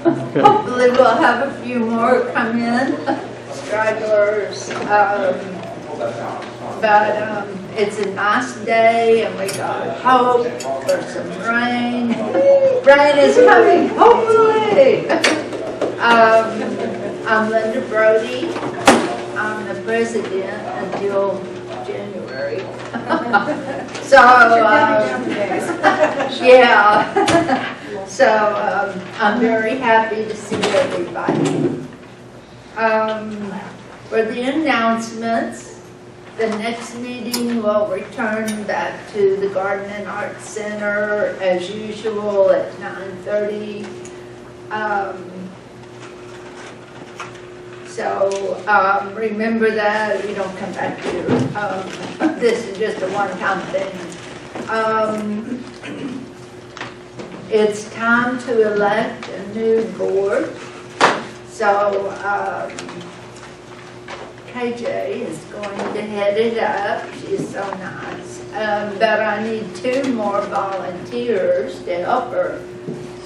Hopefully we'll have a few more come in, stragglers. But it's a nice day, and we got hope for some rain. Rain is coming, hopefully. I'm Linda Brody. I'm the president until January. So, yeah. So, I'm very happy to see everybody. For the announcements, the next meeting will return back to the Garden and Arts Center as usual at 9:30. So remember that, you don't come back here. This is just a one-time thing. It's time to elect a new board. So KJ is going to head it up. She's so nice. But I need 2 more volunteers to help her.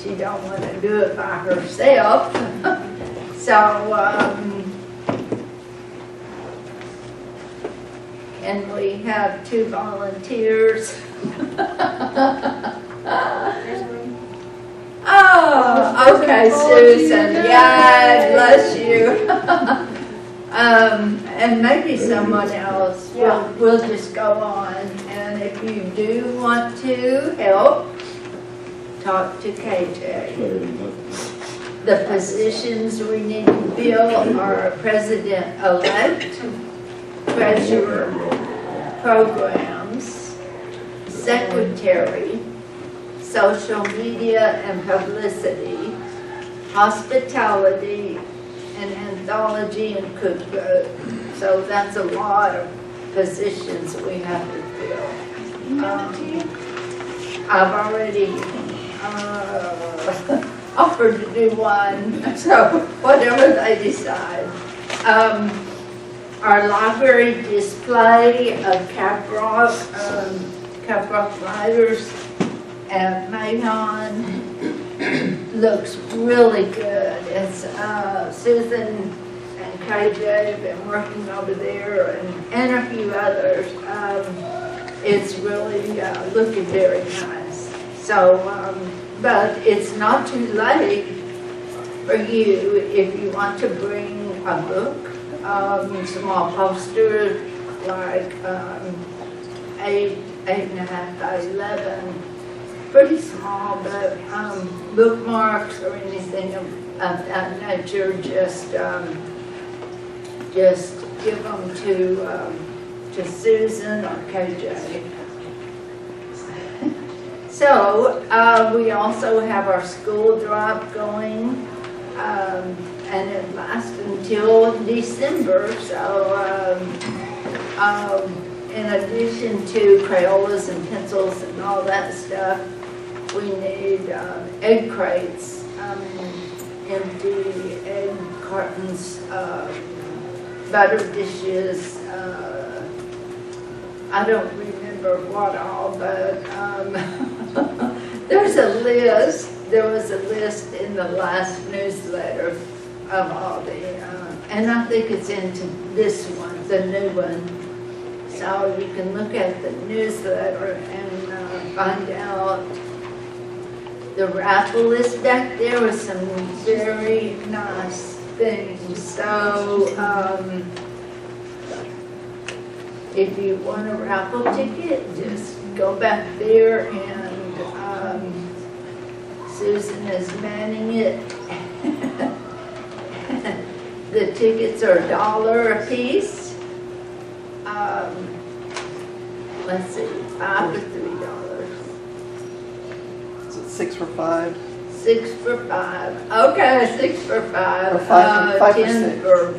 She don't want to do it by herself. So, and we have 2 volunteers. Oh, okay, Susan. Yeah, bless you. And maybe someone else. We'll just go on. And if you do want to help, talk to KJ. The positions we need to fill are president-elect, treasurer, programs, secretary, social media and publicity, hospitality, and anthology and cookbook. So that's a lot of positions we have to fill. I've already offered to do one, so whatever they decide. Our library display of Caprock Writers at Mahon looks really good. It's Susan and KJ have been working over there, and a few others. It's really looking very nice. So, but it's not too late for you if you want to bring a book, small posters like 8.5 by 11. Pretty small, but bookmarks or anything of that nature, just give them to Susan or KJ. So we also have our school drive going, and it lasts until December. So in addition to Crayolas and pencils and all that stuff, we need egg crates, empty egg cartons, butter dishes. I don't remember what all, but there's a list. There was a list in the last newsletter of all the, and I think it's into this one, the new one. So you can look at the newsletter and find out. The raffle is back there with some very nice things. So if you want a raffle ticket, just go back there, and Susan is manning it. The tickets are $1 a piece. Let's see, 5 to $3. So it's 6 for 5. 6 for 5. Okay, 6 for 5. Or 5 for 10 6. for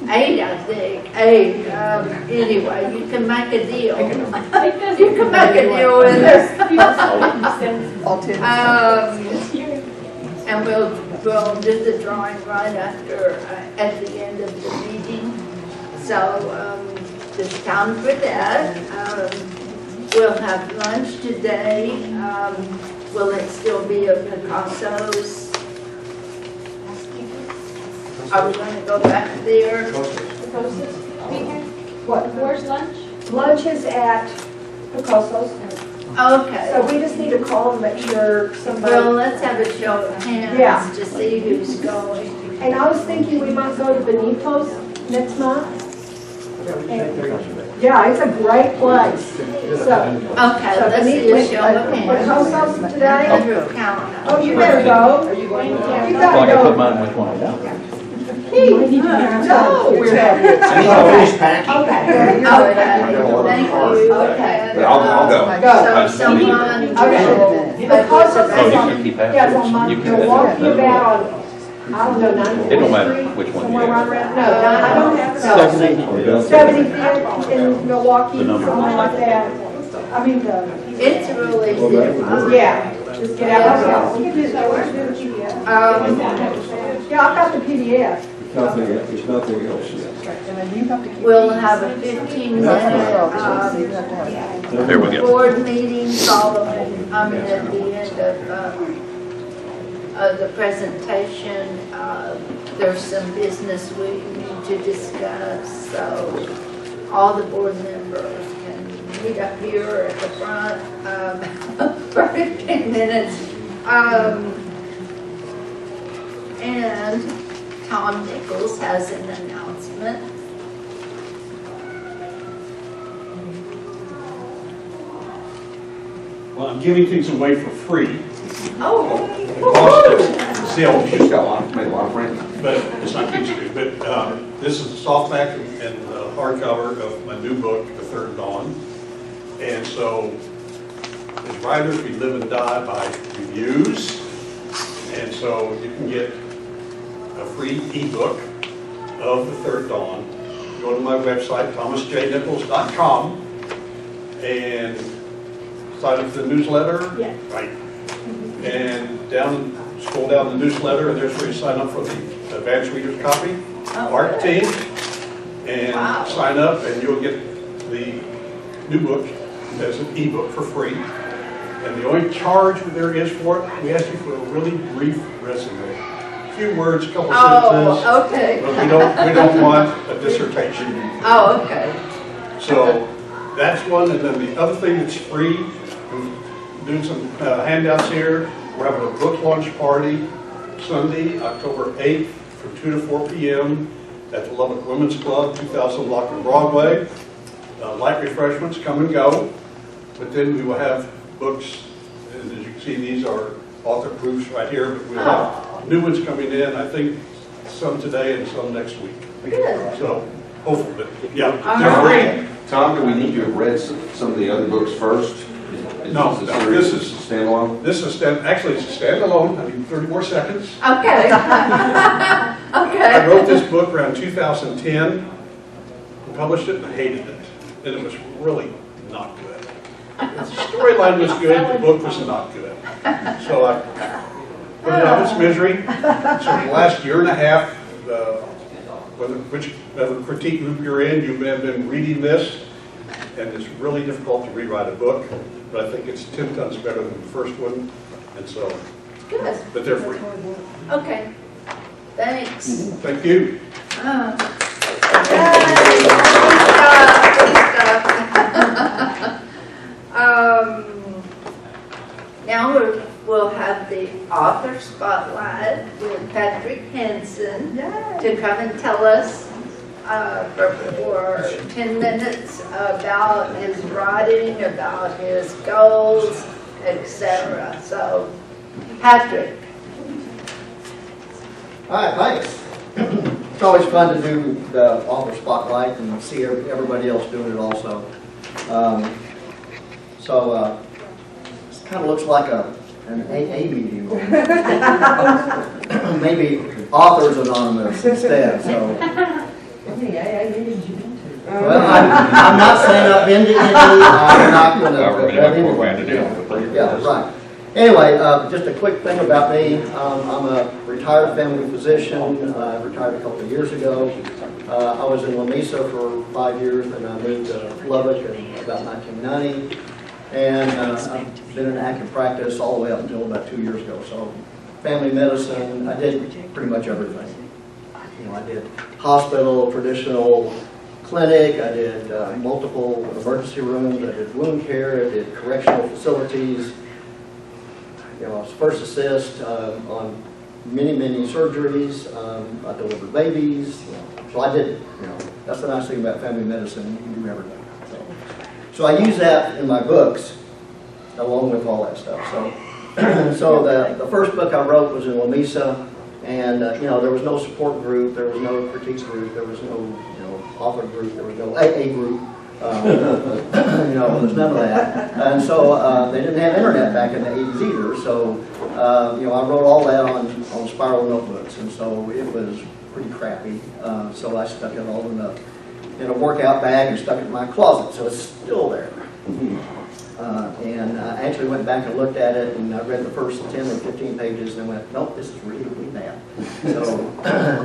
8, I think. 8. Anyway, you can make a deal. You can make a deal with us. All 10. And we'll do the drawing right after, at the end of the meeting. So it's time for that. We'll have lunch today. Will it still be at Picasso's? Are we gonna go back there? What? Where's lunch? Lunch is at Picasso's. Okay. So we just need to call and make sure Well, somebody, let's have a show of hands Yeah. to see who's going. and I was thinking we might go to Benito's next month. Yeah, it's a great place. So, Okay, let's see a show of hands. Picasso's today? Andrew County. Oh, you better go. You Well, I gotta can put go. mine with one down. Keith, no. We're Okay. Okay, thank you. Okay. I'll go. So someone. Okay. Picasso's Oh, you is on, can keep that. yeah, it's on my, You can Milwaukee, have that. about, I don't know, 94th It don't matter Street, which one you somewhere have. right around, no, I don't have, no. 75th in Milwaukee, The number. something like that. I mean, It's really difficult. yeah, just get out. Yeah, I got the PDF. There's nothing else yet. And then you have to keep. We'll have a 15-minute There we go. board meeting following, at the end of the presentation. There's some business we need to discuss, so all the board members can meet up here at the front for 15 minutes. And Tom Nichols has an announcement. Well, I'm giving things away for free. Oh, Still, She's got a lot, made a lot of friends. but it's not used to. But this is the softback and hardcover of my new book, The Third Dawn. And so, as writers, we live and die by reviews. And so you can get a free ebook of The Third Dawn. Go to my website, thomasjnichols.com, and sign up for the newsletter. Yeah. Right. And scroll down the newsletter, and there's where you sign up for the advanced reader's copy, art team, and Wow. sign up, and you'll get the new book as an ebook for free. And the only charge there is for it, we ask you for a really brief resume. A few words, a couple sentences, oh, okay. but we don't want a dissertation. Oh, okay. So that's one, and then the other thing that's free, we're doing some handouts here. We're having a book launch party Sunday, October 8th, from 2 to 4 p.m. at the Lubbock Women's Club, 2000 Block and Broadway. Light refreshments, come and go. But then we will have books, and as you can see, these are author proofs right here, but we'll have new ones coming in, I think some today and some next week. Good. So, hopefully, but yeah, All they're right. free. Tom, do we need to have read some of the other books first? No, Is no, this this is standalone? This is, actually, it's a standalone, I need 30 more seconds. Okay. I Okay. wrote this book around 2010, published it, and I hated it. And it was really not good. The storyline was good, the book was not good. So I put it out of its misery. So the last year and a half, whichever critique group you're in, you may have been reading this, and it's really difficult to rewrite a book, but I think it's 10 times better than the first one, and so, Good. but they're free. Okay. Thanks. Thank you. Now we'll have the author spotlight with Patrick Henson to come and tell us for 10 minutes about his writing, about his goals, etc. So, Patrick. All right, thanks. It's always fun to do the author spotlight and see everybody else doing it also. This kind of looks like an AA meeting. Maybe Authors Anonymous instead. So. Well, I'm not saying I've been to any. I'm not going to. Yeah, right. Anyway, just a quick thing about me. I'm a retired family physician. I retired a couple of years ago. I was in La Mesa for 5 years, and I moved to Lubbock in about 1990. And I've been in active practice all the way up until about 2 years ago. So family medicine, I did pretty much everything. I did hospital, traditional clinic, I did multiple emergency rooms, I did wound care, I did correctional facilities. I was first assist on many surgeries. I delivered babies. So I did, that's the nice thing about family medicine, you can do everything. So I use that in my books along with all that stuff. So the first book I wrote was in Lamesa, and there was no support group, there was no critique group, there was no author group, there was no AA group. There's none of that. And so they didn't have internet back in the 80s either. So I wrote all that on spiral notebooks, and so it was pretty crappy. So I stuck it all in a workout bag and stuck it in my closet, so it's still there. And I actually went back and looked at it, and I read the first 10 or 15 pages, and I went, nope, this is really bad. So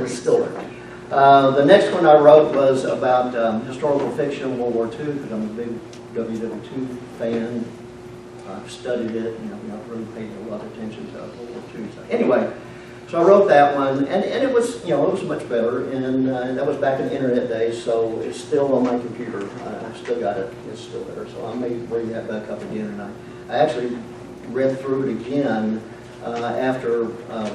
it's still there. The next one I wrote was about historical fiction, World War II, because I'm a big WW2 fan. I've studied it, I've really paid a lot of attention to World War II. So anyway, so I wrote that one, and it was, it was much better, and that was back in the internet days, so it's still on my computer. I've still got it, it's still there, so I may bring that back up again, and I actually read through it again after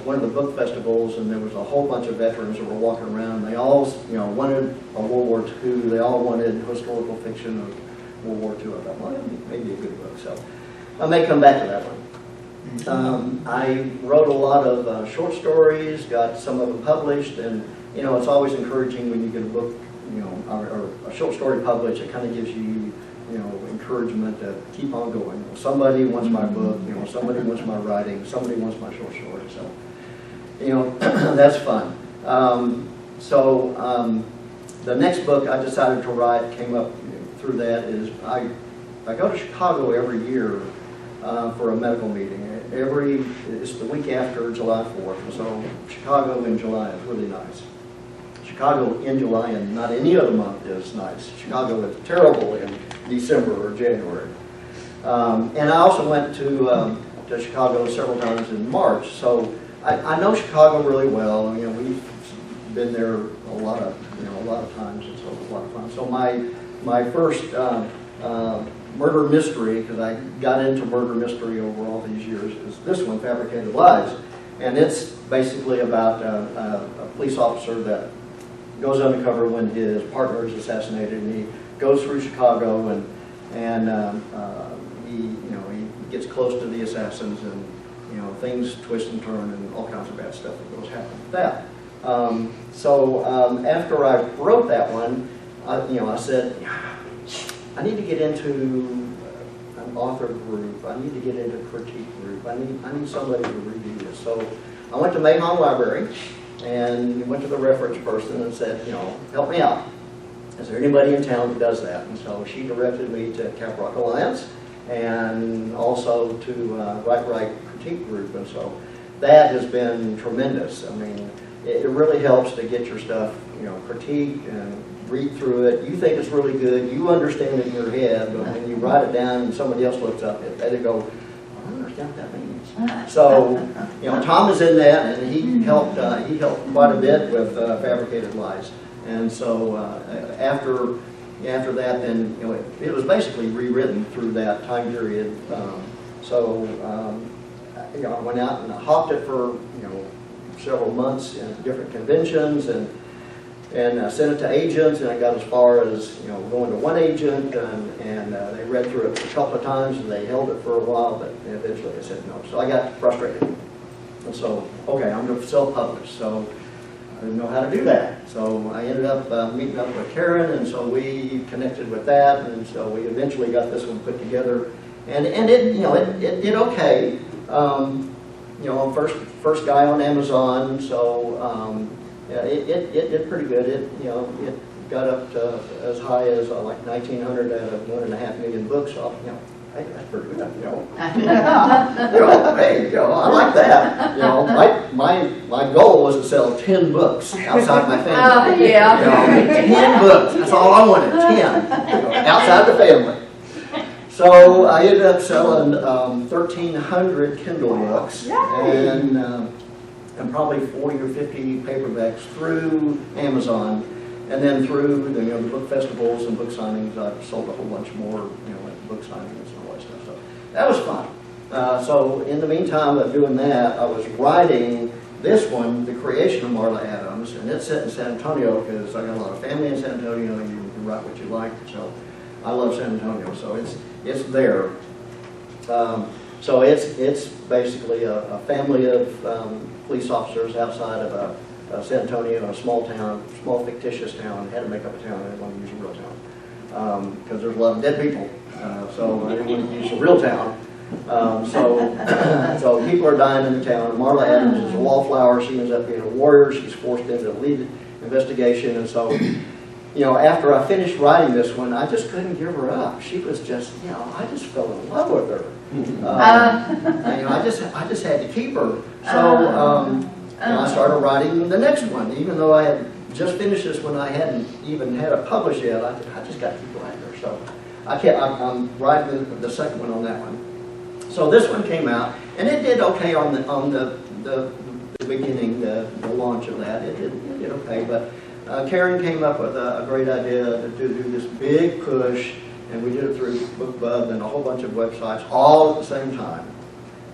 one of the book festivals, and there was a whole bunch of veterans that were walking around. They all, wanted a World War II. They all wanted historical fiction of World War II. I thought, well, maybe a good book. So I may come back to that one. I wrote a lot of short stories, got some of them published, and it's always encouraging when you get a book, or a short story published. It kind of gives you encouragement to keep on going. Somebody wants my book, somebody wants my writing, somebody wants my short story. So, that's fun. The next book I decided to write came up through that is I go to Chicago every year for a medical meeting. It's the week after July 4th, and so Chicago in July is really nice. Chicago in July and not any other month is nice. Chicago is terrible in December or January. And I also went to Chicago several times in March, so I know Chicago really well. We've been there a lot of times, and so it's a lot of fun. So my first murder mystery, because I got into murder mystery over all these years, is this one, Fabricated Lies, and it's basically about a police officer that goes undercover when his partner is assassinated, and he goes through Chicago and he gets close to the assassins, and things twist and turn and all kinds of bad stuff that goes happen with that. After I wrote that one, I said, I need to get into an author group. I need to get into a critique group. I need somebody to review this. So I went to Mahon Library and went to the reference person and said, help me out. Is there anybody in town that does that? And so she directed me to Caprock Alliance and also to Write Critique Group. And so that has been tremendous. I mean, it really helps to get your stuff, critiqued and read through it. You think it's really good. You understand it in your head, but when you write it down and somebody else looks up at it, they go, I don't understand what that means. So, Tom is in that, and he helped quite a bit with Fabricated Lies. And so after that, then it was basically rewritten through that time period. I went out and I hawked it for several months in different conventions, and sent it to agents, and I got as far as going to one agent, and they read through it a couple of times, and they held it for a while, but eventually I said no. So I got frustrated, and so okay, I'm going to self-publish. So I didn't know how to do that, so I ended up meeting up with Karen, and so we connected with that, and so we eventually got this one put together, and it did okay. I'm first guy on Amazon, so. It did pretty good. It got up to as high as like 1,900 out of 1.5 million books. So, hey, that's pretty good. Hey, I like that. My goal was to sell 10 books outside my family. Yeah. 10 books. That's all I wanted. 10 outside the family. So I ended up selling 1,300 Kindle books, and and probably 40 or 50 paperbacks through Amazon, and then through the, the book festivals and book signings. I've sold a whole bunch more, at book signings and all that stuff. So that was fun. So in the meantime of doing that, I was writing this one, The Creation of Marla Adams, and it's set in San Antonio because I got a lot of family in San Antonio. You can write what you like, so I love San Antonio, so it's there. So it's basically a family of police officers outside of San Antonio, a small town, small fictitious town. I had to make up a town. I didn't want to use a real town because there's a lot of dead people. So I didn't want to use a real town. So people are dying in the town. Marla Adams is a wallflower. She ends up being a warrior. She's forced into the lead investigation, and so. After I finished writing this one, I just couldn't give her up. She was just, I just fell in love with her. I just had to keep her. So I started writing the next one, even though I had just finished this one. I hadn't even had it published yet. I just got to keep writing her. So I'm writing the second one on that one. So this one came out, and it did okay on the beginning, the launch of that. It did okay, but. Karen came up with a great idea to do this big push, and we did it through BookBub and a whole bunch of websites all at the same time.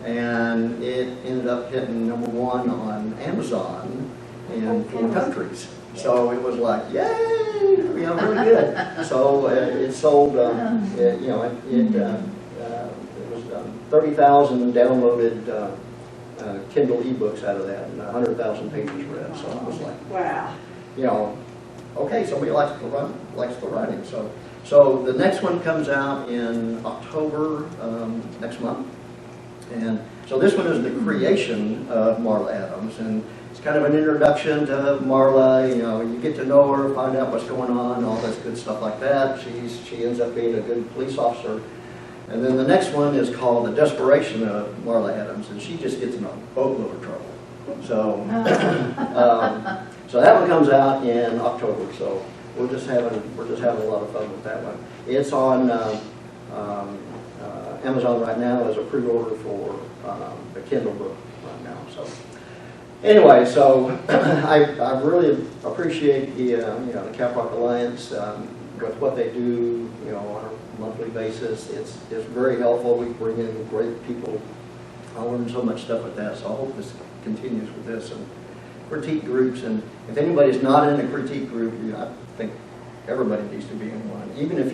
And it ended up hitting #1 on Amazon in 4 countries. So it was like, yay, really good. So it sold, it was 30,000 downloaded Kindle ebooks out of that, and 100,000 pages read. So it was like, Wow. Okay, somebody likes the writing. So the next one comes out in October next month, and so this one is The Creation of Marla Adams, and it's kind of an introduction to Marla. You get to know her, find out what's going on, all this good stuff like that. She ends up being a good police officer, and then the next one is called The Desperation of Marla Adams, and she just gets in a boatload of trouble. So. So that one comes out in October. So we're just having a lot of fun with that one. It's on Amazon right now as a pre-order for the Kindle book right now. So anyway, so I really appreciate the Caprock Alliance with what they do on a monthly basis. It's very helpful. We bring in great people. I learned so much stuff with that. So I hope this continues with this. And critique groups, and if anybody's not in a critique group, I think everybody needs to be in one. Even if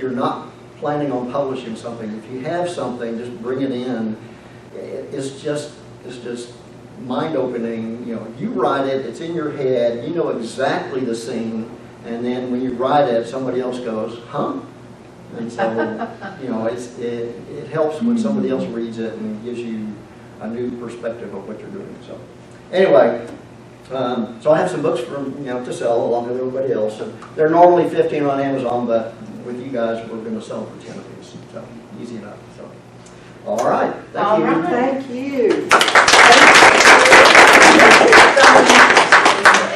you're not planning on publishing something, if you have something, just bring it in. It's just mind-opening. You write it, it's in your head, you know exactly the scene, and then when you write it, somebody else goes, huh? And so it helps when somebody else reads it and gives you a new perspective of what you're doing. So. Anyway, so I have some books to sell along with everybody else. And they're normally $15 on Amazon, but with you guys, we're going to sell for 10 of these. So easy enough. So, all right. Thank you. Thank you.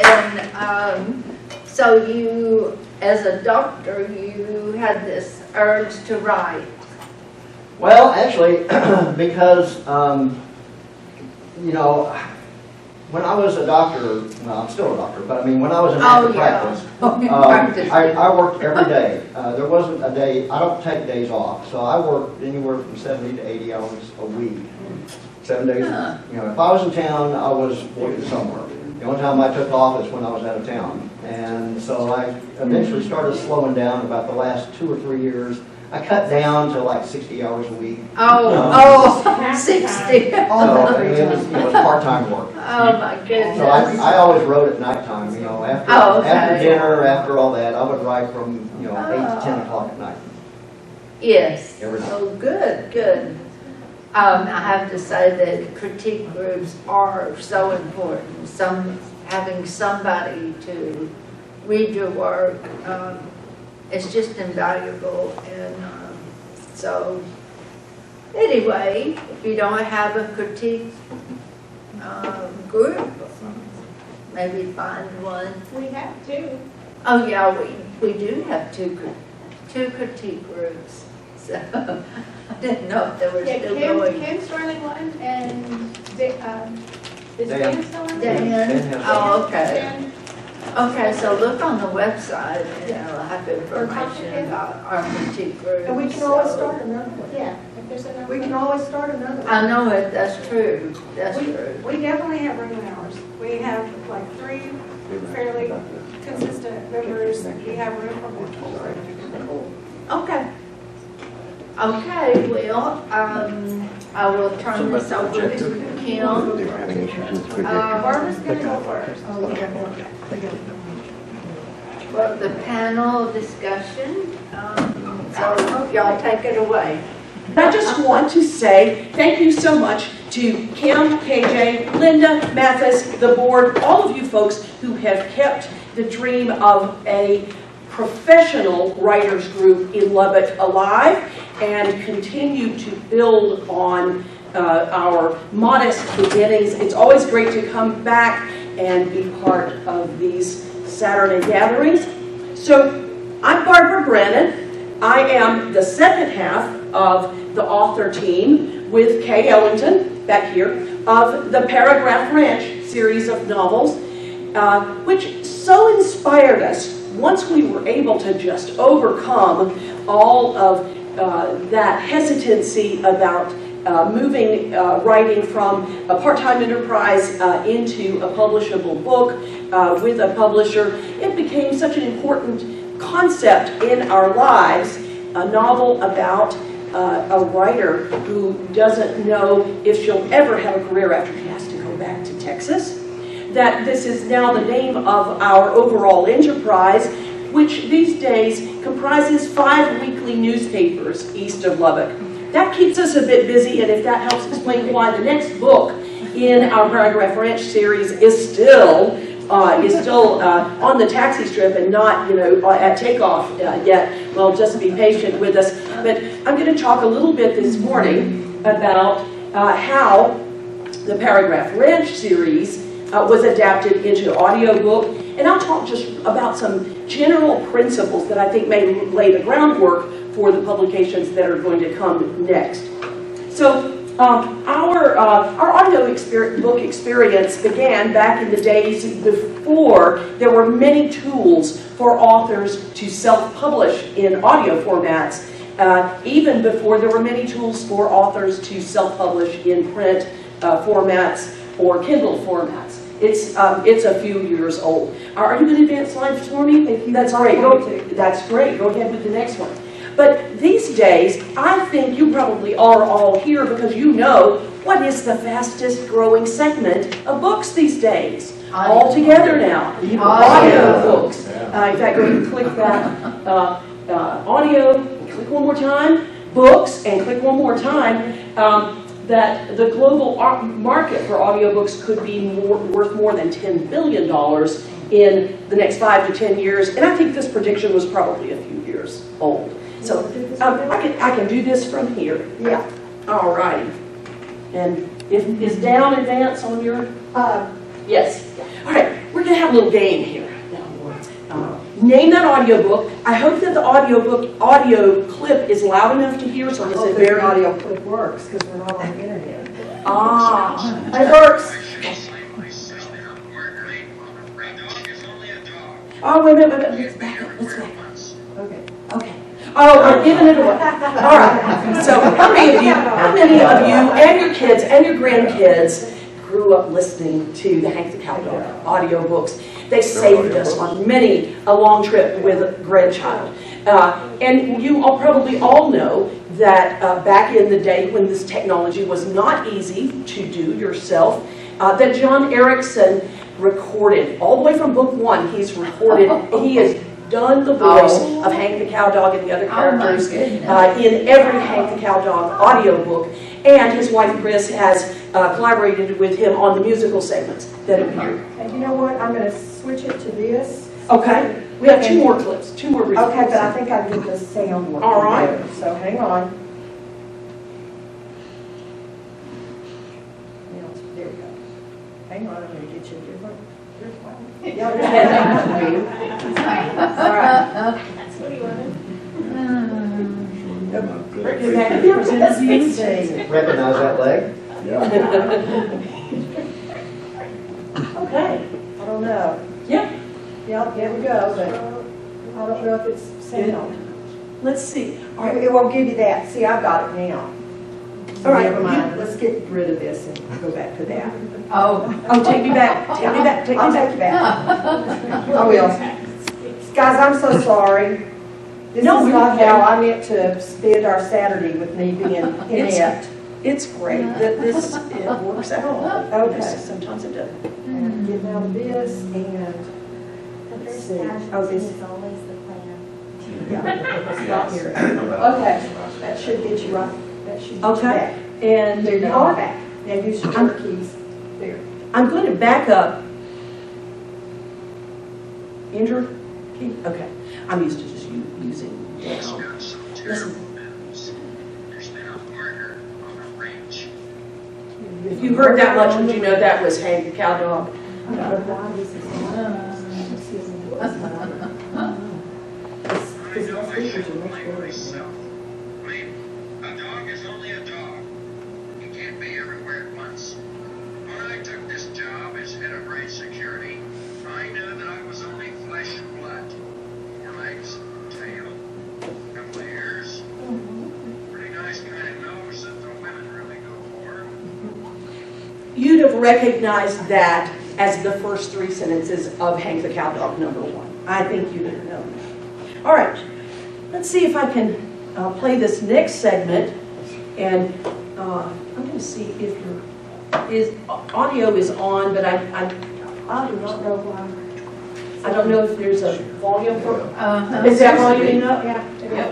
And so you, as a doctor, you had this urge to write. Well, actually, because when I was a doctor, well, I'm still a doctor, but I mean, when I was in practice, I worked every day. There wasn't a day, I don't take days off, so I worked anywhere from 70 to 80 hours a week. 7 days, if I was in town, I was working somewhere. The only time I took off is when I was out of town. And so I eventually started slowing down about the last 2 or 3 years. I cut down to like 60 hours a week. 60. So it was part-time work. Oh my goodness. So I always wrote at nighttime, after dinner, after all that, I would write from 8 to 10 o'clock at night. Yes. Every night. Oh, good. I have to say that critique groups are so important. Having somebody to read your work, it's just invaluable. And so, anyway, if you don't have a critique group, maybe find one. We have two. Oh yeah, we do have two critique groups. So I didn't know if there was still going. Kim's running one, and Is Dan. Dan still in? Dan, oh, okay. Okay, so look on the website and it'll have information about our petite group. And we can always start another one. Yeah. If there's another. We can always start another one. I know it, that's true, that's We true. definitely have room hours. We have like 3 fairly consistent members. We have room for more. Okay. Okay, well, I will turn this over to Kim. Barbara's gonna go first. For the panel discussion, so y'all take it away. I just want to say thank you so much to Kim, KJ, Linda, Mathis, the board, all of you folks who have kept the dream of a professional writers group in Lubbock alive and continue to build on our modest beginnings. It's always great to come back and be part of these Saturday gatherings. So I'm Barbara Brennan. I am the second half of the author team with Kay Ellington, back here, of the Paragraph Ranch series of novels, which so inspired us once we were able to just overcome all of that hesitancy about moving writing from a part-time enterprise into a publishable book with a publisher. It became such an important concept in our lives, a novel about a writer who doesn't know if she'll ever have a career after she has to go back to Texas. That this is now the name of our overall enterprise, which these days comprises 5 weekly newspapers east of Lubbock. That keeps us a bit busy, and if that helps explain why the next book in our Paragraph Ranch series is still on the taxi strip and not, at takeoff yet. Well, just be patient with us. But I'm going to talk a little bit this morning about how the Paragraph Ranch series was adapted into audiobook, and I'll talk just about some general principles that I think may lay the groundwork for the publications that are going to come next. So our book experience began back in the days before there were many tools for authors to self-publish in audio formats, even before there were many tools for authors to self-publish in print formats or Kindle formats. It's a few years old. Are you going to advance slides for me? That's great. That's great. Go ahead with the next one. But these days, I think you probably are all here because you know what is the fastest growing segment of books these days. All together now. Audiobooks. In fact, go ahead and click that. Audio, click one more time. Books, and click one more time. That the global market for audiobooks could be worth more than $10 billion in the next 5 to 10 years. And I think this prediction was probably a few years old. So I can do this from here. Yeah. All righty. And is down advance on your? Yes. All right. We're going to have a little game here. Name that audiobook. I hope that the audio clip is loud enough to hear. So is it very audio clip works because we're not on the internet. It works. Oh, wait a minute. Let's back up. Okay. Oh, we're giving it away. All right. So how many of you and your kids and your grandkids grew up listening to the Hank the Cowdog audiobooks? They saved us on many a long trip with a grandchild. And you probably all know that back in the day when this technology was not easy to do yourself, that John Erickson recorded, all the way from book 1, he's recorded, he has done the voice of Hank the Cowdog and the other characters in every Hank the Cowdog audiobook. And his wife Chris has collaborated with him on the musical segments that appear. And you know what? I'm going to switch it to this. Okay. We have 2 more clips, 2 more reasons. Okay, but I think I get the sound working. All right. Better. So hang on. There we go. Hang on, I'm going to get you a different. All right. That's what he wanted. Recognize that leg? there we go, but I don't know if it's sound. Let's see. All right. It won't give you that. See, I've got it now. All right. Never mind. Let's get rid of this and go back to that. Oh. Oh, take me back. Take me back. Take me I'll back. take you back. I will. Guys, I'm so sorry. This No, is we're not okay. how I meant to spend our Saturday with me being inept. It's great that this it works out. Okay. Sometimes it doesn't. And get out of this and, let's see. Oh, this is always the plan. yeah, it's not here. Okay, that should get you right. That should get you Okay. back. And There you are back. Now use your keys. There. I'm going to back up. Andrew? Okay. I'm used to just using down. Listen. If you heard that much, would you know that was Hank the cow dog? I don't know why this is Because my speakers are much better than A dog is only a dog. He can't be everywhere at once. When I took this job as head of range security, I knew that I was only flesh and blood. 4 legs, tail, couple of ears. Pretty nice kind of nose that the women really go for. You'd have recognized that as the first 3 sentences of Hank the Cow Dog #1. I think you'd have known that. All right, let's see if I can play this next segment, and I'm going to see if your audio is on, but I I do not know why. don't know if there's a volume for. Uh-huh. Is that volume up? Yeah.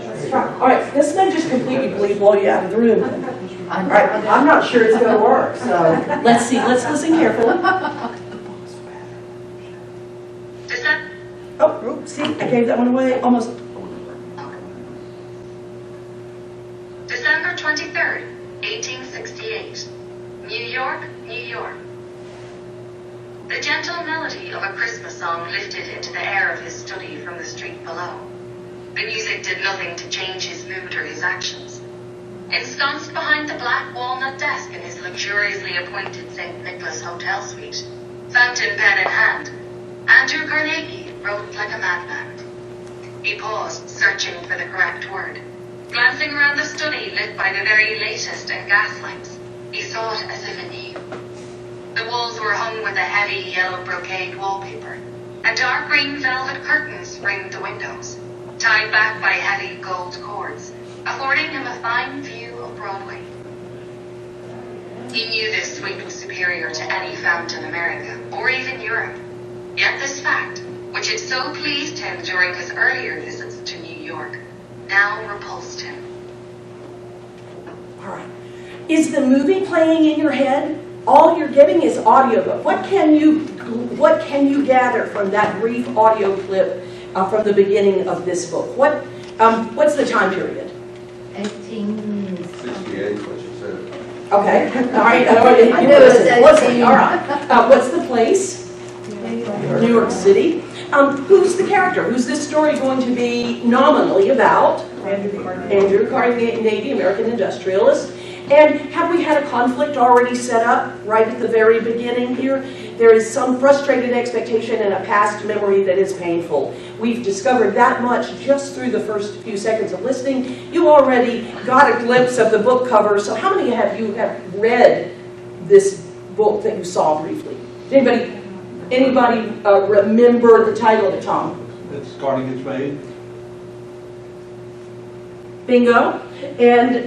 Let's try. All right, this may just completely blow you out of the room. All Right, I'm not sure it's going to work, so. Let's see. Let's listen carefully. Does that Oh, see, I gave that one away almost. December 23rd, 1868. New York, New York. The gentle melody of a Christmas song lifted into the air of his study from the street below. The music did nothing to change his mood or his actions. Ensconced behind the black walnut desk in his luxuriously appointed St. Nicholas Hotel suite, fountain pen in hand, Andrew Carnegie wrote like a madman. He paused, searching for the correct word. Glancing around the study lit by the very latest in gaslights, he saw it as if it knew. The walls were hung with a heavy yellow brocade wallpaper, and dark green velvet curtains ringed the windows, tied back by heavy gold cords, affording him a fine view of Broadway. He knew this suite was superior to any found in America, or even Europe. Yet this fact, which had so pleased him during his earlier visits to New York, now repulsed him. All right. Is the movie playing in your head? All you're getting is audiobook. What can you gather from that brief audio clip from the beginning of this book? What's the time period? 68, what you said. Okay. All right. I knew it was 18. All right. What's the place? New York City. Who's the character? Who's this story going to be nominally about? Andrew Carnegie, American industrialist. And have we had a conflict already set up right at the very beginning here? There is some frustrated expectation and a past memory that is painful. We've discovered that much just through the first few seconds of listening. You already got a glimpse of the book cover, so how many of you have read this book that you saw briefly? Anybody remember the title of it, Tom? It's Carnegie's Maid. Bingo. And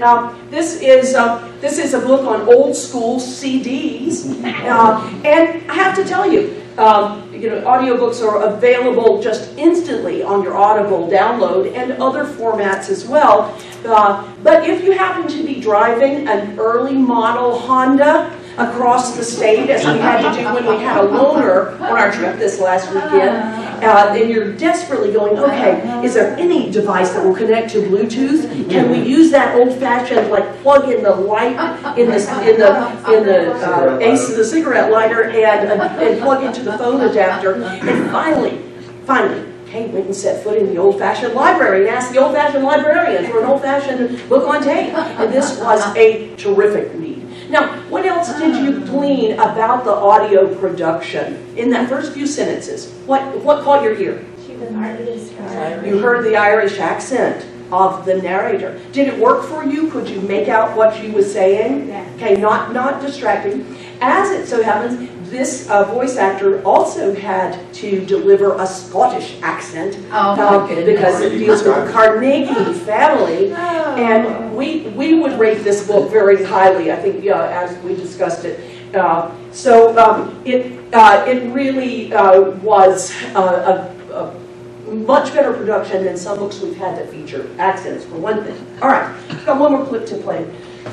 this is a book on old school CDs. And I have to tell you, audiobooks are available just instantly on your Audible download and other formats as well. But if you happen to be driving an early model Honda across the state, as we had to do when we had a loaner on our trip this last weekend, and you're desperately going, okay, is there any device that will connect to Bluetooth? Can we use that old-fashioned, like, plug in the light in the ace of the cigarette lighter and plug into the phone adapter? And finally, Kate went and set foot in the old-fashioned library and asked the old-fashioned librarian for an old-fashioned book on tape. And this was a terrific read. Now, what else did you glean about the audio production in that first few sentences? What caught your ear? You heard the Irish accent of the narrator. Did it work for you? Could you make out what she was saying? Yeah. Okay, not distracting. As it so happens, this voice actor also had to deliver a Scottish accent Oh, my goodness. because it deals with the Carnegie family. Oh. And we would rate this book very highly, I think, as we discussed it. It really was a much better production than some books we've had that feature accents, for one thing. All right, got one more clip to play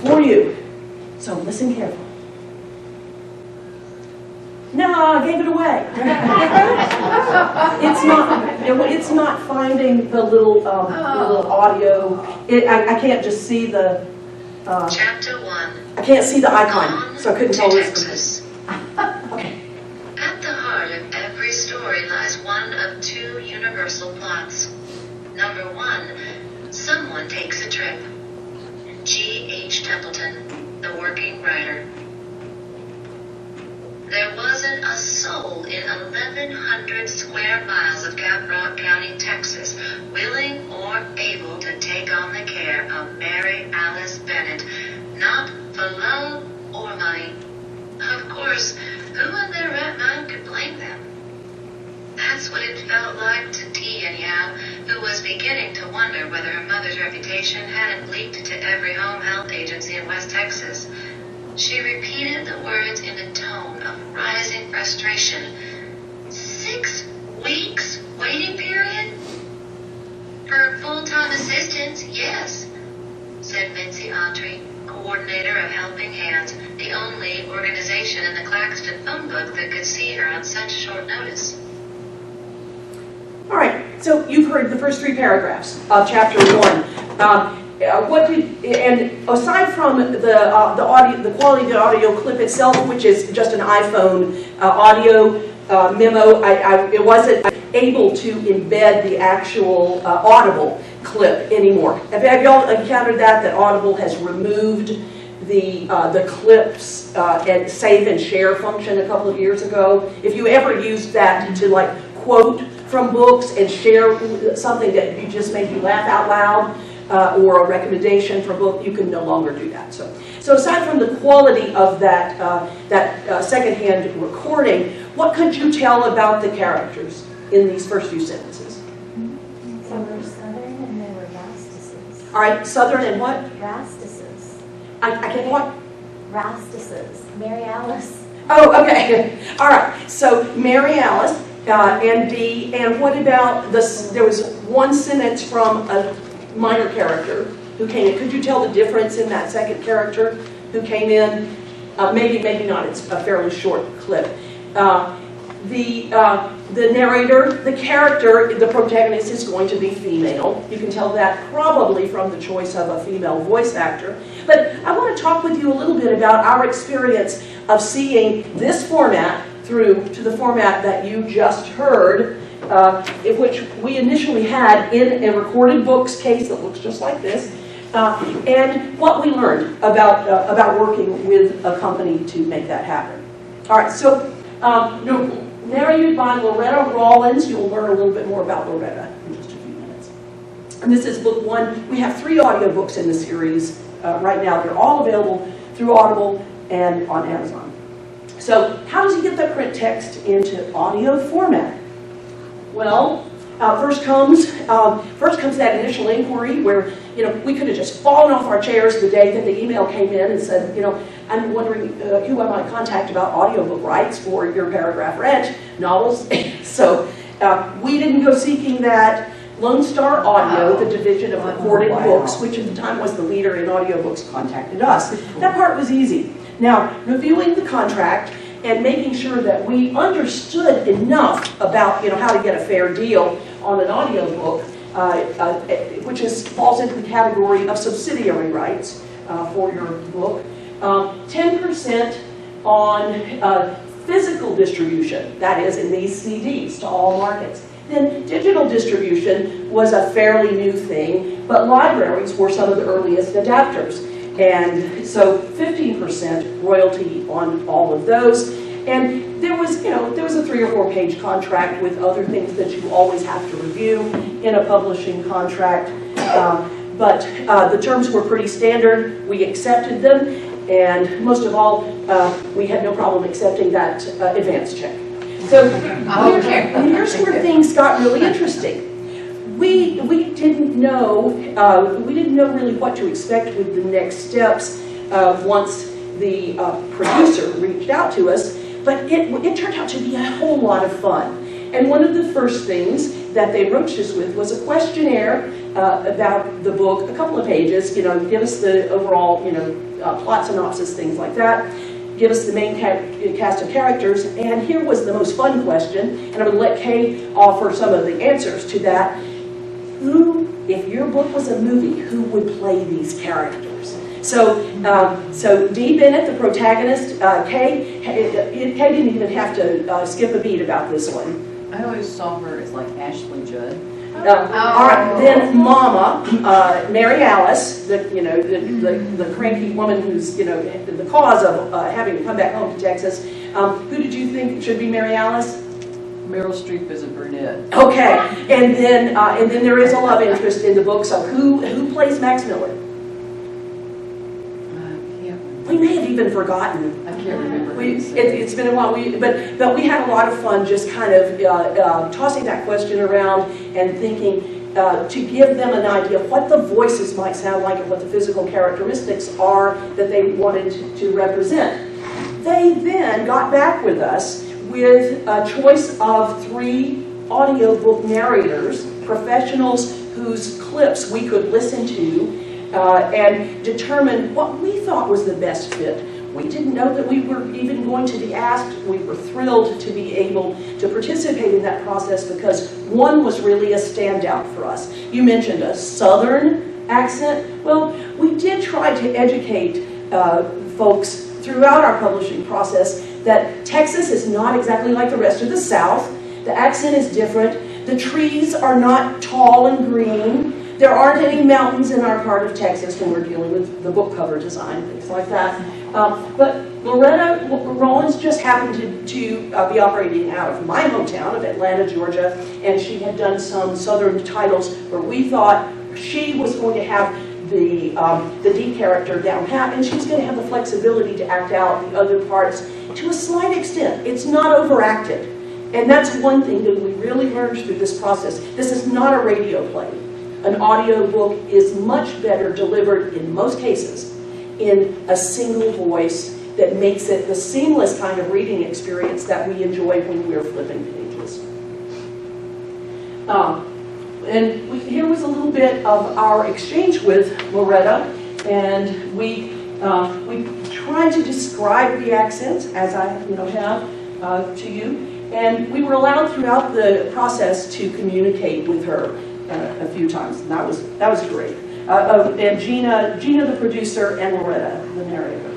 for you. So listen carefully. No, I gave it away. It's not finding the little audio. I can't just see the. Chapter 1. I can't see the icon, so I couldn't tell this. Texas. Okay. At the heart of every story lies one of two universal plots. Number 1, someone takes a trip. G.H. Templeton, the working writer. There wasn't a soul in 1,100 square miles of Caprock County, Texas, willing or able to take on the care of Mary Alice Bennett, not for love or money. Of course, who in their right mind could blame them? That's what it felt like to Dee anyhow, who was beginning to wonder whether her mother's reputation hadn't leaked to every home health agency in West Texas. She repeated the words in a tone of rising frustration. 6 weeks waiting period? For full-time assistance, yes, said Mincy Autry, coordinator of Helping Hands, the only organization in the Claxton phone book that could see her on such short notice. All right, so you've heard the first 3 paragraphs of chapter 1. And aside from the audio, the quality of the audio clip itself, which is just an iPhone audio memo, it wasn't able to embed the actual Audible clip anymore. Have y'all encountered that Audible has removed the clips and save and share function a couple of years ago? If you ever used that to like quote from books and share something that you just made you laugh out loud, or a recommendation for a book, you can no longer do that. So aside from the quality of that secondhand recording, what could you tell about the characters in these first few sentences? They were Southern and they were Rastices. All right, Southern and what? Rastices. I can't what? Rastices. Mary Alice. Oh, okay. All right. So Mary Alice and Dee, and what about this? There was one sentence from a minor character who came in. Could you tell the difference in that second character who came in? Maybe not. It's a fairly short clip. The narrator, the character, the protagonist is going to be female. You can tell that probably from the choice of a female voice actor. But I want to talk with you a little bit about our experience of seeing this format through to the format that you just heard, in which we initially had in a recorded books case that looks just like this, and what we learned about working with a company to make that happen. All right, so narrated by Loretta Rawlins. You'll learn a little bit more about Loretta in just a few minutes. And this is book 1. We have 3 audiobooks in the series right now. They're all available through Audible and on Amazon. So how does he get that print text into audio format? Well, first comes that initial inquiry where, we could have just fallen off our chairs the day that the email came in and said, I'm wondering who I might contact about audiobook rights for your Paragraph Ranch novels. So we didn't go seeking that. Lone Star Audio, the division of recorded books, which at the time was the leader in audiobooks, contacted us. That part was easy. Now, reviewing the contract and making sure that we understood enough about how to get a fair deal on an audiobook, which falls into the category of subsidiary rights for your book. 10% on physical distribution, that is in these CDs to all markets. Then digital distribution was a fairly new thing, but libraries were some of the earliest adapters. And so 15% royalty on all of those. And there was, there was a 3 or 4 page contract with other things that you always have to review in a publishing contract. But the terms were pretty standard. We accepted them, and most of all, we had no problem accepting that advance check. So here's where things got really interesting. We didn't know really what to expect with the next steps once the producer reached out to us, but it turned out to be a whole lot of fun. And one of the first things that they approached us with was a questionnaire about the book, a couple of pages, give us the overall, plot synopsis, things like that. Give us the main cast of characters, and here was the most fun question, and I'm going to let Kay offer some of the answers to that. If your book was a movie, who would play these characters? So Dee Bennett, the protagonist, Kay didn't even have to skip a beat about this one. I always saw her as like Ashley Judd. All right, then Mama, Mary Alice, the cranky woman who's the cause of having to come back home to Texas. Who did you think should be Mary Alice? Meryl Streep is a brunette. Okay, and then there is a love interest in the book. So who plays Max Miller? We may have even forgotten. I can't remember. It's been a while. But we had a lot of fun just kind of tossing that question around and thinking to give them an idea of what the voices might sound like and what the physical characteristics are that they wanted to represent. They then got back with us with a choice of 3 audiobook narrators, professionals whose clips we could listen to and determine what we thought was the best fit. We didn't know that we were even going to be asked. We were thrilled to be able to participate in that process because one was really a standout for us. You mentioned a Southern accent. Well, we did try to educate folks throughout our publishing process that Texas is not exactly like the rest of the South. The accent is different. The trees are not tall and green. There aren't any mountains in our part of Texas when we're dealing with the book cover design, things like that. But Loretta Rollins just happened to be operating out of my hometown of Atlanta, Georgia, and she had done some Southern titles where we thought she was going to have the D character down pat, and she's going to have the flexibility to act out the other parts to a slight extent. It's not overacted. And that's one thing that we really learned through this process. This is not a radio play. An audiobook is much better delivered in most cases in a single voice that makes it the seamless kind of reading experience that we enjoy when we're flipping pages. Here was a little bit of our exchange with Loretta, and we tried to describe the accents as I have to you, and we were allowed throughout the process to communicate with her a few times, and that was great. And Gina the producer, and Loretta the narrator.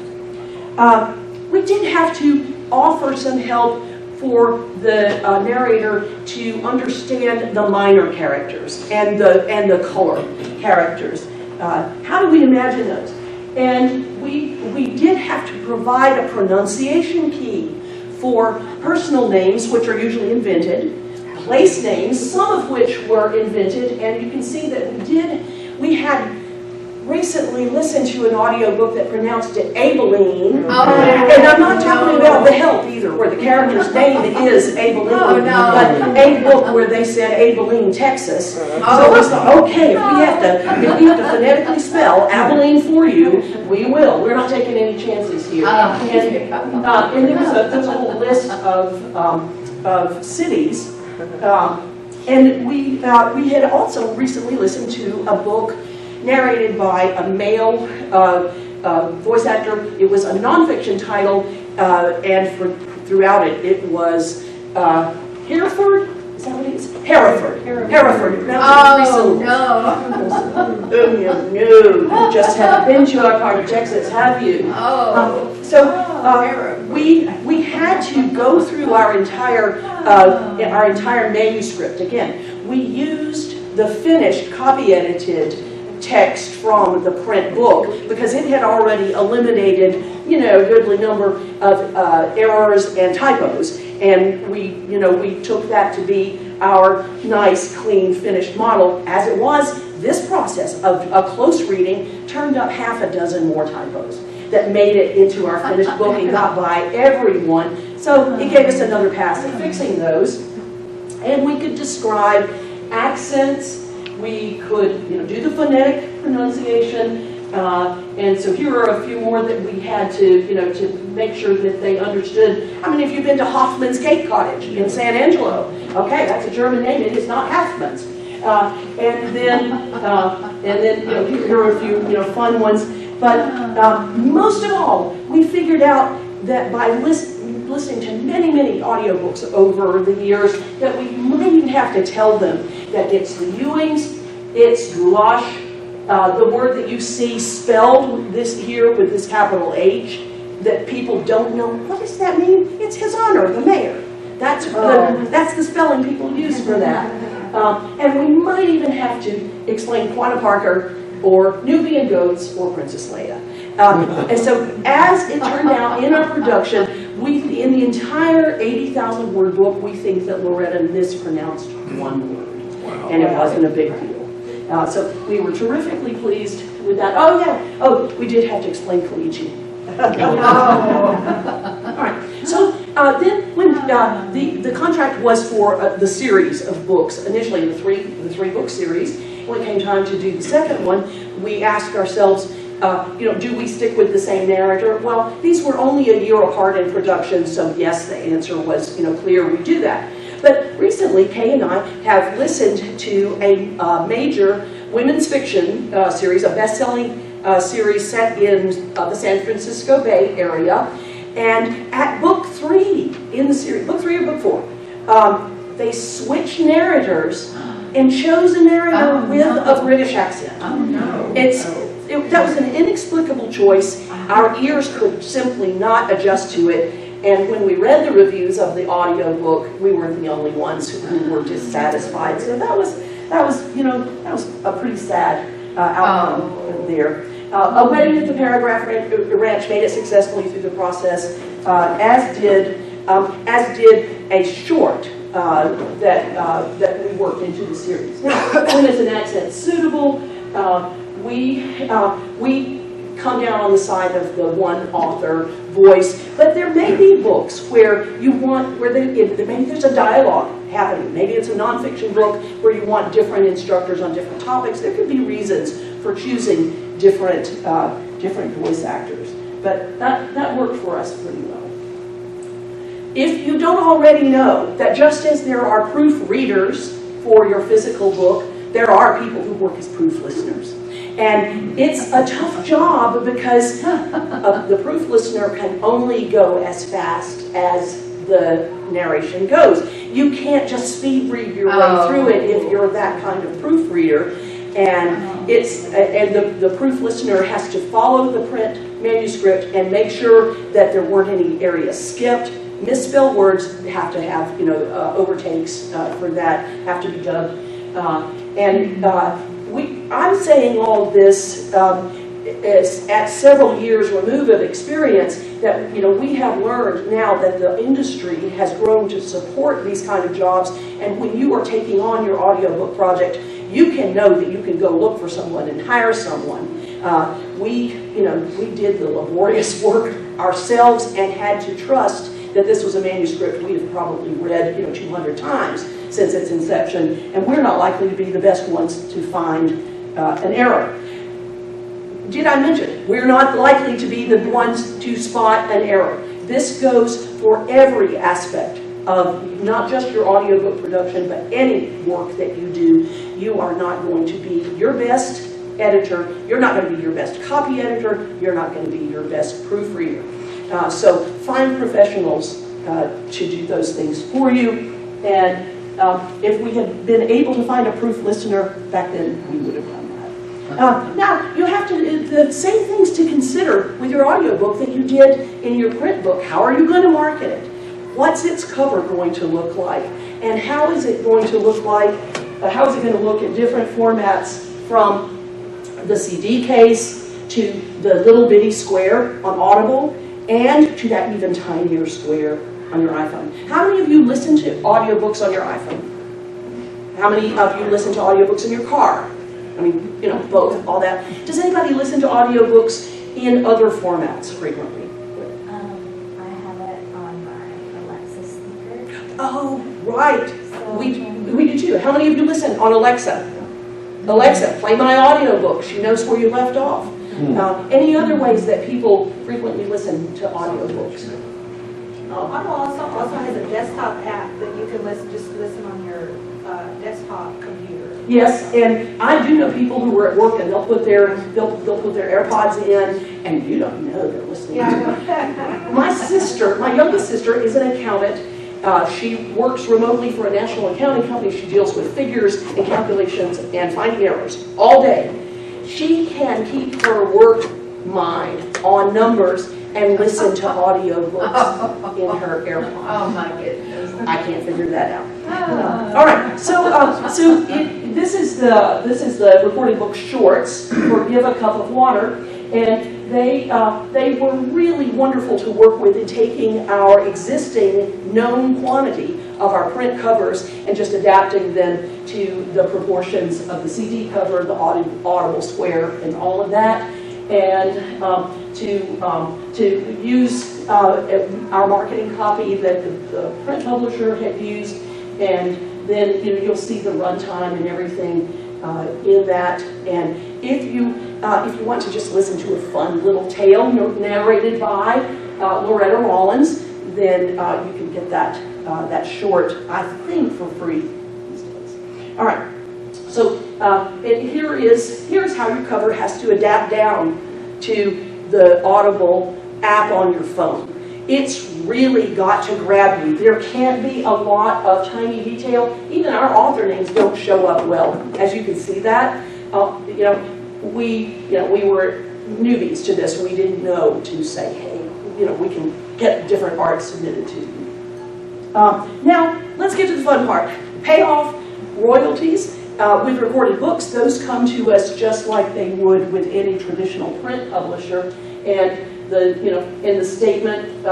We did have to offer some help for the narrator to understand the minor characters and the color characters. How do we imagine those? And we did have to provide a pronunciation key for personal names, which are usually invented, place names, some of which were invented, and you can see that we had recently listened to an audiobook that pronounced it Abilene. Oh, and I'm not talking about The Help either, where the character's name is Abilene, but a book where they said Abilene, Texas. So we thought, okay, if we have to phonetically spell Abilene for you, we will. We're not taking any chances here. And there's a whole list of cities. And we had also recently listened to a book narrated by a male voice actor. It was a nonfiction title, and throughout it was Hereford. Is that what it is? Hereford. Hereford. Oh, no. No, you just haven't been to our part of Texas, have you? We had to go through our entire manuscript. Again, we used the finished, copy-edited text from the print book because it had already eliminated, a goodly number of errors and typos. And we took that to be our nice, clean, finished model. As it was, this process of a close reading turned up half a dozen more typos that made it into our finished book and got by everyone. So it gave us another pass at fixing those. And we could describe accents. We could do the phonetic pronunciation. And so here are a few more that we had to, to make sure that they understood. How many of you have been to Hoffman's Cake Cottage in San Angelo? Okay, that's a German name. It is not Halfman's. And then here are a few fun ones. But most of all, we figured out that by listening to many audiobooks over the years, that we might even have to tell them that it's the Ewings, it's goulash. The word that you see spelled this here with this capital H, that people don't know, what does that mean? It's His Honor, the Mayor. That's the spelling people use for that. And we might even have to explain Quanah Parker or Nubian Goats or Princess Leia. And so as it turned out in our production, in the entire 80,000 word book, we think that Loretta mispronounced one word. Wow. And it wasn't a big deal. So we were terrifically pleased with that. Oh yeah, we did have to explain Koichi. All right, so then when the contract was for the series of books, initially the three book series, when it came time to do the second one, we asked ourselves, do we stick with the same narrator? Well, these were only a year apart in production, so yes, the answer was clear, we do that. But recently, Kay and I have listened to a major women's fiction series, a best-selling series set in the San Francisco Bay Area. And at book 3 in the series, book 3 or book 4, they switched narrators and chose a narrator with a British accent. Oh no. That was an inexplicable choice. Our ears could simply not adjust to it. And when we read the reviews of the audiobook, we weren't the only ones who were dissatisfied. So that was a pretty sad outcome there. A Wedding at the Paragraph Ranch made it successfully through the process, as did a short that we worked into the series. Now, when is an accent suitable? We come down on the side of the one author voice, but there may be books where maybe there's a dialogue happening. Maybe it's a nonfiction book where you want different instructors on different topics. There could be reasons for choosing different voice actors, but that worked for us pretty well. If you don't already know that just as there are proof readers for your physical book, there are people who work as proof listeners. And it's a tough job because the proof listener can only go as fast as the narration goes. You can't just speed read your way through it if you're that kind of proofreader. And the proof listener has to follow the print manuscript and make sure that there weren't any areas skipped. Misspelled words have to have overtakes for that, have to be dubbed. I'm saying all of this at several years remove of experience that we have learned now that the industry has grown to support these kind of jobs, and when you are taking on your audiobook project, you can know that you can go look for someone and hire someone. We did the laborious work ourselves and had to trust that this was a manuscript we have probably read 200 times since its inception, and we're not likely to be the best ones to find an error. Did I mention, we're not likely to be the ones to spot an error. This goes for every aspect of not just your audiobook production, but any work that you do. You are not going to be your best editor, you're not going to be your best copy editor, you're not going to be your best proofreader. So find professionals to do those things for you, and if we had been able to find a proof listener back then, we would have done that. Now, you have the same things to consider with your audiobook that you did in your print book. How are you going to market it? What's its cover going to look like? And how is it going to look like, how is it going to look in different formats from the CD case, to the little bitty square on Audible, and to that even tinier square on your iPhone. How many of you listen to audiobooks on your iPhone? How many of you listen to audiobooks in your car? I mean, you know, both, all that. Does anybody listen to audiobooks in other formats frequently? I have it on my Alexa speaker. Oh, right. So We do too. How many of you listen on Alexa? Alexa, play my audiobook. She knows where you left off. Any other ways that people frequently listen to audiobooks? Audible also has a desktop app that you can just listen on your desktop computer. Yes, and I do know people who are at work and they'll put their AirPods in, and you don't know they're listening to it. My youngest sister, is an accountant. She works remotely for a national accounting company. She deals with figures and calculations and finding errors all day. She can keep her work mind on numbers and listen to audiobooks in her AirPods. Oh, my goodness. I can't figure that out. All right, this is the recording book shorts for Give a Cup of Water, and they were really wonderful to work with in taking our existing known quantity of our print covers and just adapting them to the proportions of the CD cover, the Audible square, and all of that, and to use our marketing copy that the print publisher had used, and then you'll see the runtime and everything in that. And if you want to just listen to a fun little tale narrated by Loretta Rollins, then you can get that short, I think, for free these days. All right. So here's how your cover has to adapt down to the Audible app on your phone. It's really got to grab you. There can't be a lot of tiny detail. Even our author names don't show up well, as you can see that. We were newbies to this. We didn't know to say, hey, we can get different art submitted to you. Now, let's get to the fun part. Payoff royalties. With recorded books, those come to us just like they would with any traditional print publisher, and the statement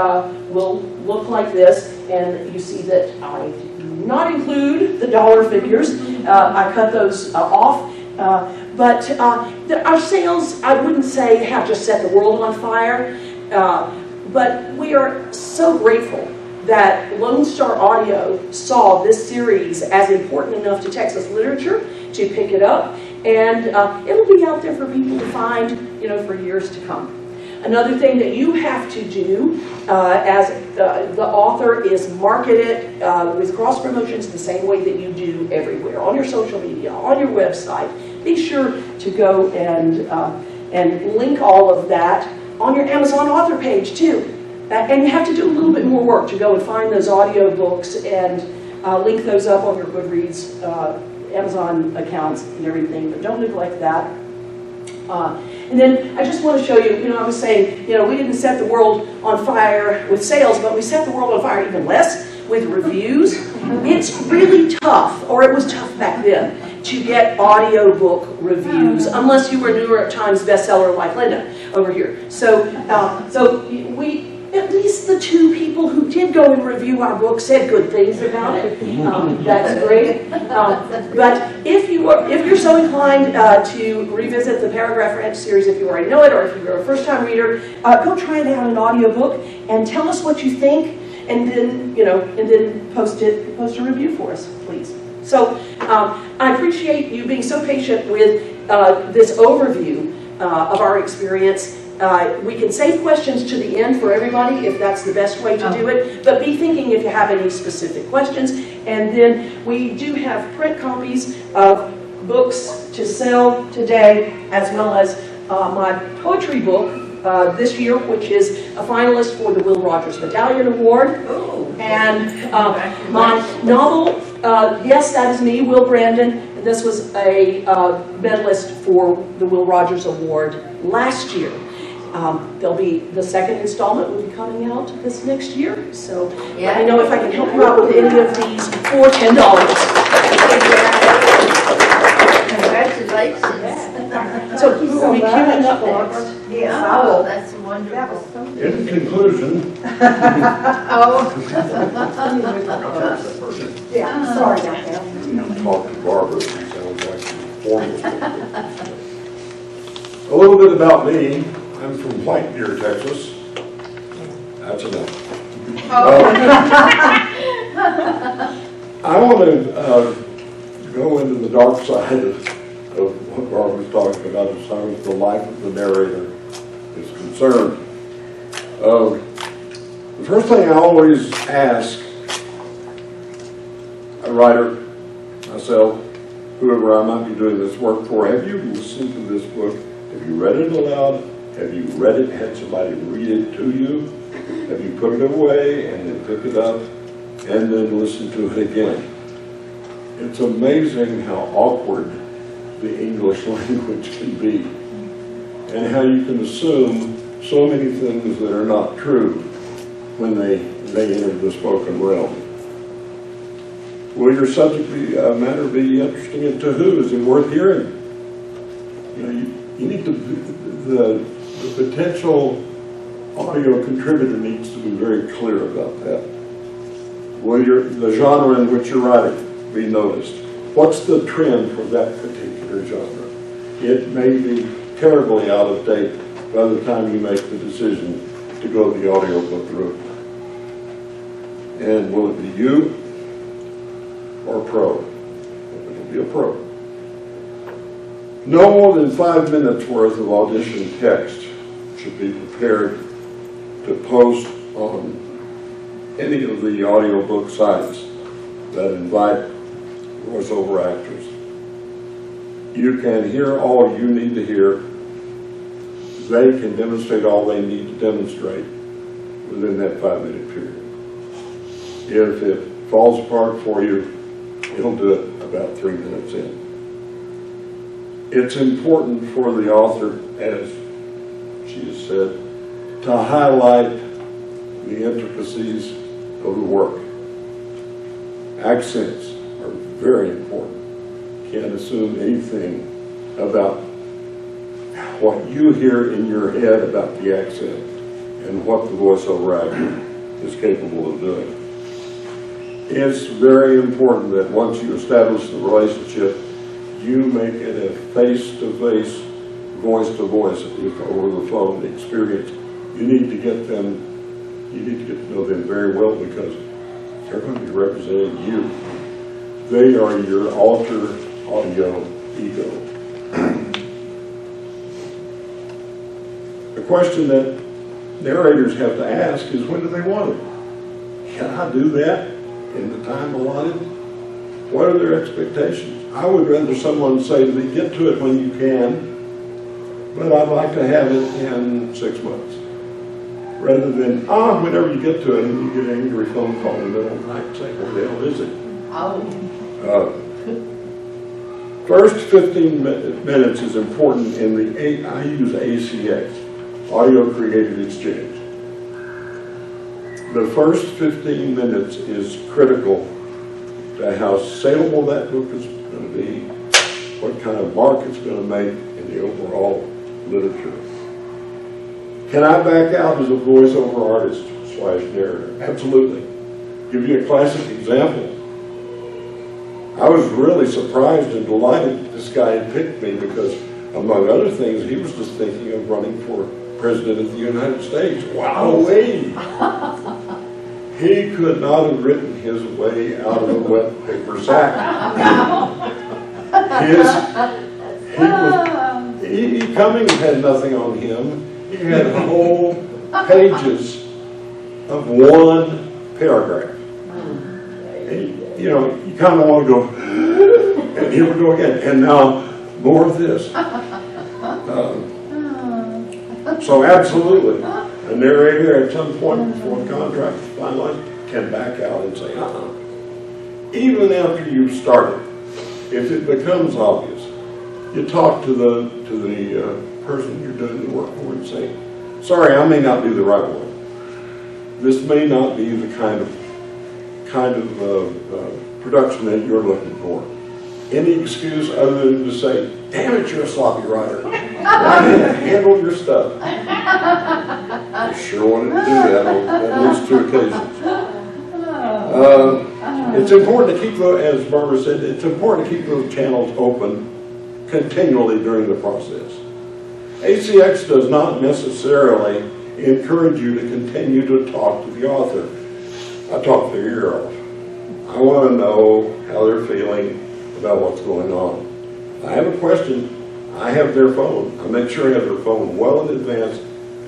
will look like this, and you see that I do not include the dollar figures. I cut those off, but our sales, I wouldn't say have just set the world on fire, but we are so grateful that Lone Star Audio saw this series as important enough to Texas literature to pick it up, and it'll be out there for people to find, for years to come. Another thing that you have to do as the author is market it with cross promotions the same way that you do everywhere, on your social media, on your website. Be sure to go and link all of that on your Amazon author page too. And you have to do a little bit more work to go and find those audiobooks and link those up on your Goodreads, Amazon accounts and everything, but don't neglect that. And then I just want to show you, I was saying, we didn't set the world on fire with sales, but we set the world on fire even less with reviews. It's really tough, or it was tough back then, to get audiobook reviews, unless you were a New York Times bestseller like Linda over here. So we, at least the two people who did go and review our book said good things about it. That's great. But if you're so inclined to revisit the Paragraph Ranch series, if you already know it, or if you're a first-time reader, go try it out in audiobook and tell us what you think, and then post a review for us, please. So I appreciate you being so patient with this overview of our experience. We can save questions to the end for everybody if that's the best way to do it, but be thinking if you have any specific questions. And then we do have print copies of books to sell today, as well as my poetry book this year, which is a finalist for the Will Rogers Medallion Award. Ooh. And my novel, yes, that is me, Will Brandon. This was a medalist for the Will Rogers Award last year. There'll be the second installment will be coming out this next year. So let me know if I can help you out with any of these for $10. Congratulations. So Thank you who so are we queuing up much. next? Yes, I Oh, will. that's That wonderful. was so good. In conclusion, Oh, Yeah, sorry about that. talk to Barbara, she sounds like she's formal. A little bit about me. I'm from White Deer, Texas. That's enough. I want to go into the dark side of what Barbara was talking about as far as the life of the narrator is concerned. The first thing I always ask a writer, myself, whoever I might be doing this work for, have you listened to this book? Have you read it aloud? Have you read it, had somebody read it to you? Have you put it away and then pick it up and then listen to it again? It's amazing how awkward the English language can be and how you can assume so many things that are not true when they enter the spoken realm. Will your subject matter be interesting, and to who? Is it worth hearing? You know, you need to, the potential audio contributor needs to be very clear about that. Will the genre in which you're writing be noticed? What's the trend for that particular genre? It may be terribly out of date by the time you make the decision to go the audiobook route. And will it be you or pro? It'll be a pro. No more than 5 minutes worth of audition text should be prepared to post on any of the audiobook sites that invite voiceover actors. You can hear all you need to hear. They can demonstrate all they need to demonstrate within that 5-minute period. If it falls apart for you, it'll do it about 3 minutes in. It's important for the author, as she has said, to highlight the intricacies of the work. Accents are very important. Can't assume anything about what you hear in your head about the accent and what the voiceover actor is capable of doing. It's very important that once you establish the relationship, you make it a face-to-face, voice-to-voice, if over the phone experience. You need to get to know them very well because they're going to be representing you. They are your alter audio ego. The question that narrators have to ask is, when do they want it? Can I do that in the time allotted? What are their expectations? I would rather someone say to me, get to it when you can, but I'd like to have it in 6 months. Rather than, whenever you get to it, and you get an angry phone call in the middle of the night and say, where the hell is it? First 15 minutes is important in the, I use ACX, Audio Creative Exchange. The first 15 minutes is critical to how saleable that book is going to be, what kind of mark it's going to make in the overall literature. Can I back out as a voiceover artist / narrator? Absolutely. Give you a classic example. I was really surprised and delighted that this guy had picked me because, among other things, he was just thinking of running for President of the United States. Wow-wee! He could not have written his way out of a wet paper sack. Cummings had nothing on him. He had whole pages of one paragraph. You know, you kind of want to go, and here we go again, and now more of this. So absolutely, a narrator at some point before the contract is finalized can back out and say, Even after you've started, if it becomes obvious, you talk to the person you're doing the work for and say, sorry, I may not be the right one. This may not be the kind of production that you're looking for. Any excuse other than to say, damn it, you're a sloppy writer. Handle your stuff. I sure wanted to do that on at least 2 occasions. It's important to keep those, as Barbara said, it's important to keep those channels open continually during the process. ACX does not necessarily encourage you to continue to talk to the author. I talk their ear off. I want to know how they're feeling about what's going on. I have a question, I have their phone. I make sure I have their phone well in advance,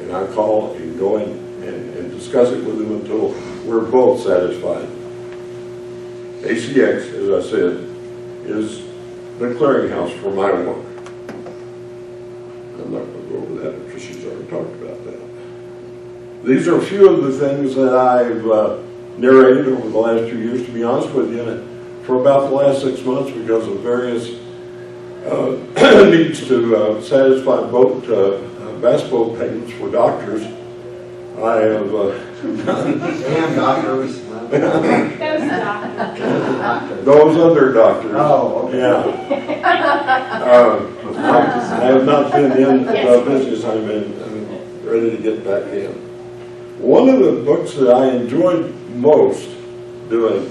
and I call and go in and discuss it with them until we're both satisfied. ACX, as I said, is the clearinghouse for my work. I'm not going to go over that because she's already talked about that. These are a few of the things that I've narrated over the last 2 years, to be honest with you, for about the last 6 months because of various needs to satisfy boat, bass boat payments for doctors. I have Damn doctors. those other doctors. Oh, okay. Yeah. I have not been in the business. I'm ready to get back in. One of the books that I enjoyed most doing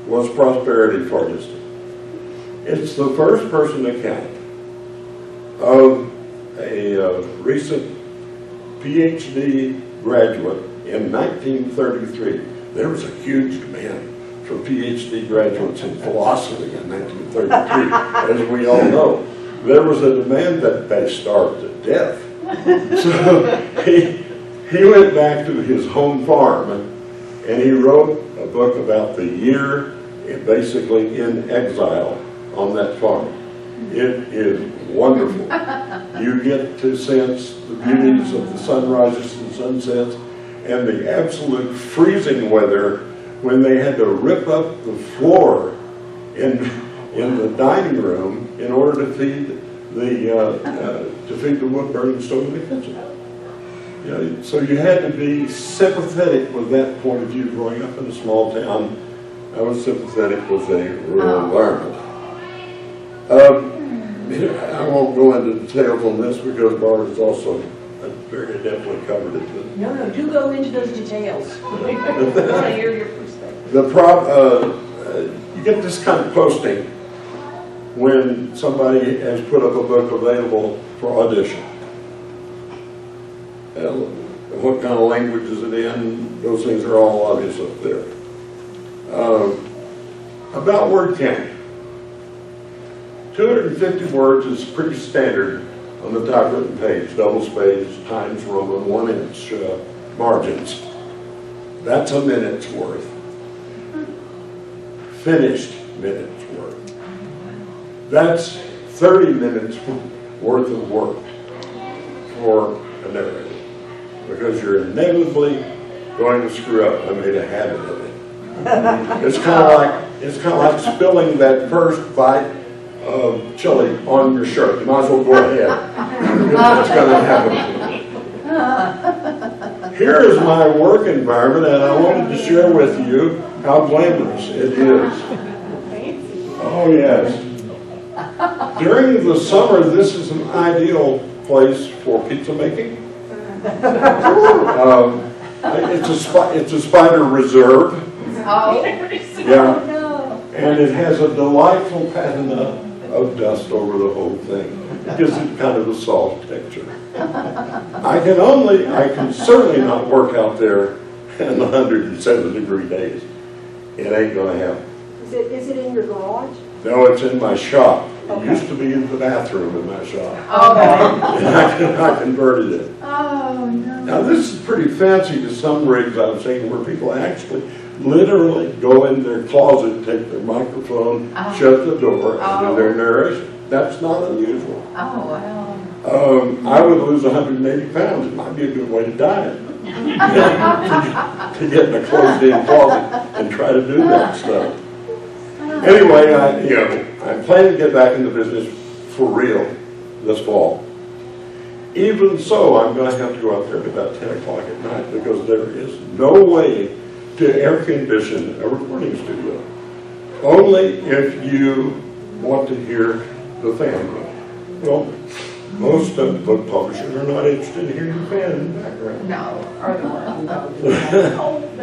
was Prosperity Farthest. It's the first person account of a recent PhD graduate in 1933. There was a huge demand for PhD graduates in philosophy in 1933, as we all know. There was a demand that they starved to death. So he went back to his home farm and he wrote a book about the year basically in exile on that farm. It is wonderful. You get to sense the beauties of the sunrises and sunsets and the absolute freezing weather when they had to rip up the floor in the dining room in order to feed the wood burning stove in the kitchen. You know, so you had to be sympathetic with that point of view. Growing up in a small town, I was sympathetic with the rural environment. I won't go into details on this because Barbara's also very adeptly covered it. But No, do go into those details. I want to hear your perspective. You get this kind of posting when somebody has put up a book available for audition. What kind of language is it in? Those things are all obvious up there. About word count. 250 words is pretty standard on the typewritten page, double spaced, Times Roman, 1-inch margins. That's a minute's worth. Finished minute's worth. That's 30 minutes worth of work for a narrator, because you're inevitably going to screw up. I made a habit of it. It's kind of like spilling that first bite of chili on your shirt. You might as well go ahead. It's going to happen. Here is my work environment, and I wanted to share with you how glamorous it is. Oh yes. During the summer, this is an ideal place for pizza making. It's a spider reserve. Oh. Yeah. And it has a delightful patina of dust over the whole thing. It gives it kind of a soft texture. I can certainly not work out there in 107-degree days. It ain't gonna happen. Is it in your garage? No, it's in my shop. It used to be in the bathroom in my shop. Okay. And I converted it. Oh, no. Now this is pretty fancy to some rigs I've seen where people actually literally go in their closet, take their microphone, shut the door, and do their narration. That's not unusual. Oh, wow. I would lose 180 pounds. It might be a good way to diet. To get in a closed-in closet and try to do that stuff. Anyway, I'm planning to get back in the business for real this fall. Even so, I'm going to have to go out there at about 10 o'clock at night because there is no way to air condition a recording studio. Only if you want to hear the fan. Well, Most of the book publishers are not interested in hearing your fan in the background. No. Or the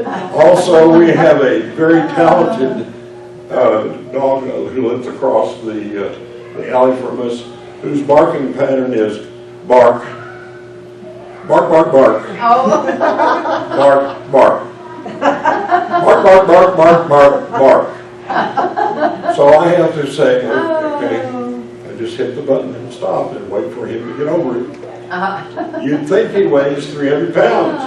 work. Also, we have a very talented dog who lives across the alley from us, whose barking pattern is bark, bark, bark, bark, Oh. bark, bark, bark, bark, bark, bark, bark, bark. So I have to say, okay, I just hit the button and stop and wait for him to get over it. You'd think he weighs 300 pounds,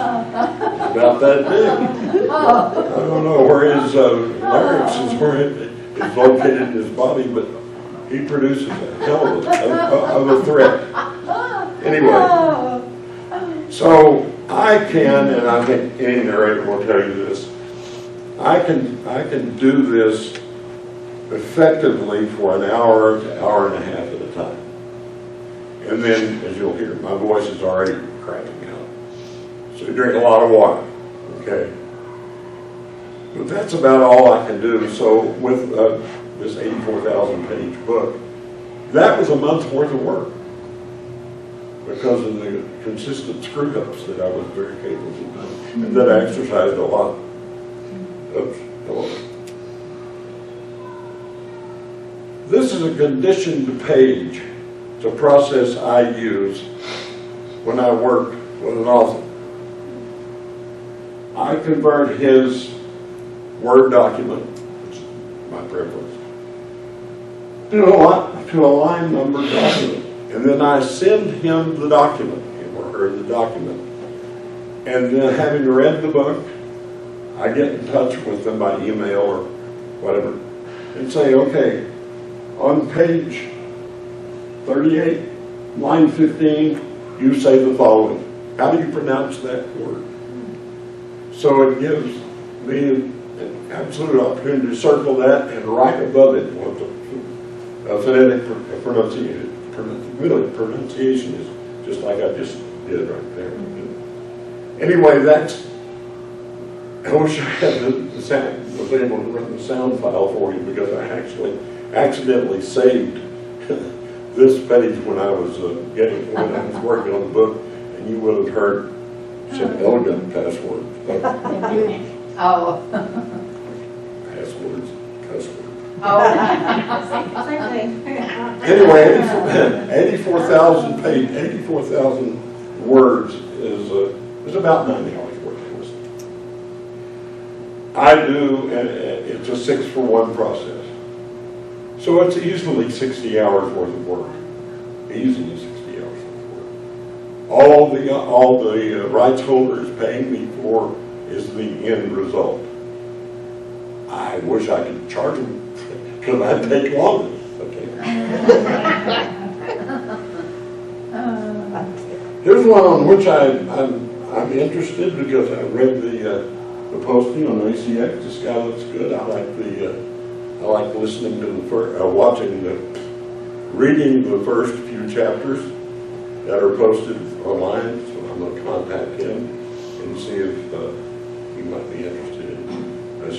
about that big. I don't know where his larynx is, where it is located in his body, but he produces a hell of a threat. Anyway, so I can, and I think any narrator will tell you this, I can do this effectively for an hour to hour and a half at a time. And then, as you'll hear, my voice is already cracking out. So you drink a lot of water, okay? But that's about all I can do. So with this 84,000 page book, that was a month's worth of work because of the consistent screw-ups that I was very capable of doing and that I exercised a lot. Oops, hello. This is a conditioned page. It's a process I use when I work with an author. I convert his Word document, which is my preference, to a line number document. And then I send him the document, him or her the document. And then having read the book, I get in touch with them by email or whatever and say, okay, on page 38, line 15, you say the following. How do you pronounce that word? So it gives me an absolute opportunity to circle that and right above it what the phonetic pronunciation is, just like I just did right there. Anyway, that's, I wish I had the sound, was able to run the sound file for you because I actually accidentally saved this page when I was working on the book, and you would have heard some elegant passwords. Oh. Passwords, cuss words. Oh. Same thing. Anyway, 84,000 words is about 9 hours worth of listening. I do, and it's a 6-for-1 process. So it's easily 60 hours worth of work. Easily 60 hours worth of work. All the rights holders paying me for is the end result. I wish I could charge them because I'd take longer. Okay. Here's one on which I'm interested because I read the posting on ACX. This guy looks good. I like listening to reading the first few chapters that are posted online. So I'm going to contact him and see if he might be interested in us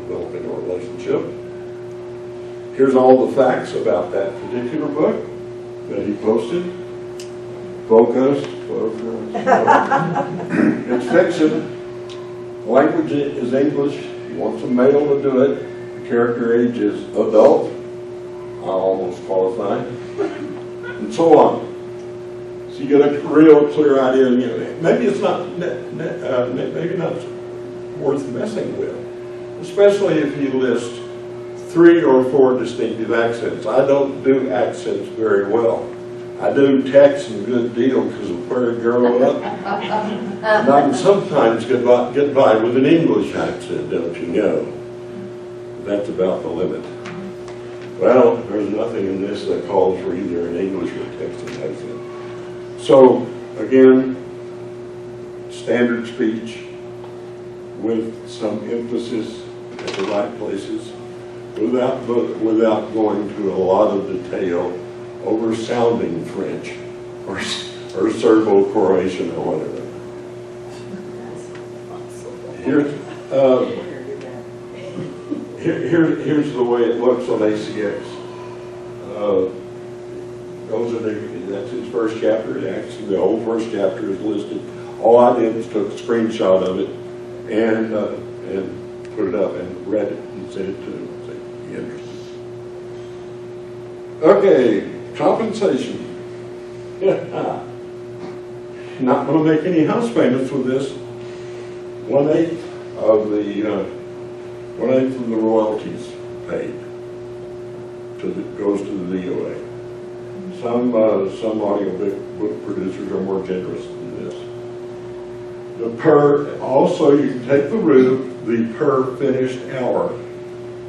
developing a relationship. Here's all the facts about that particular book that he posted. Focused. It's fiction. Language is English. He wants a male to do it. The character age is adult. I almost qualify. And so on. So you get a real clear idea. Maybe it's not maybe not worth messing with, especially if you list 3 or 4 distinctive accents. I don't do accents very well. I do text and good deal because of where I grew up. And I can sometimes get by with an English accent, don't you know? That's about the limit. Well, there's nothing in this that calls for either an English or texting accent. So, again, standard speech with some emphasis at the right places without going to a lot of detail over sounding French or Serbo-Croatian or whatever. Here's the way it looks on ACX. Those are That's his first chapter. Actually, the whole first chapter is listed. All I did was took a screenshot of it and put it up and read it and sent it to him. Say, "You interested?" Okay, compensation. Not going to make any house payments with this. 1/8 of the royalties paid goes to the DOA. Some audiobook producers are more generous than this. The also you can take the per finished hour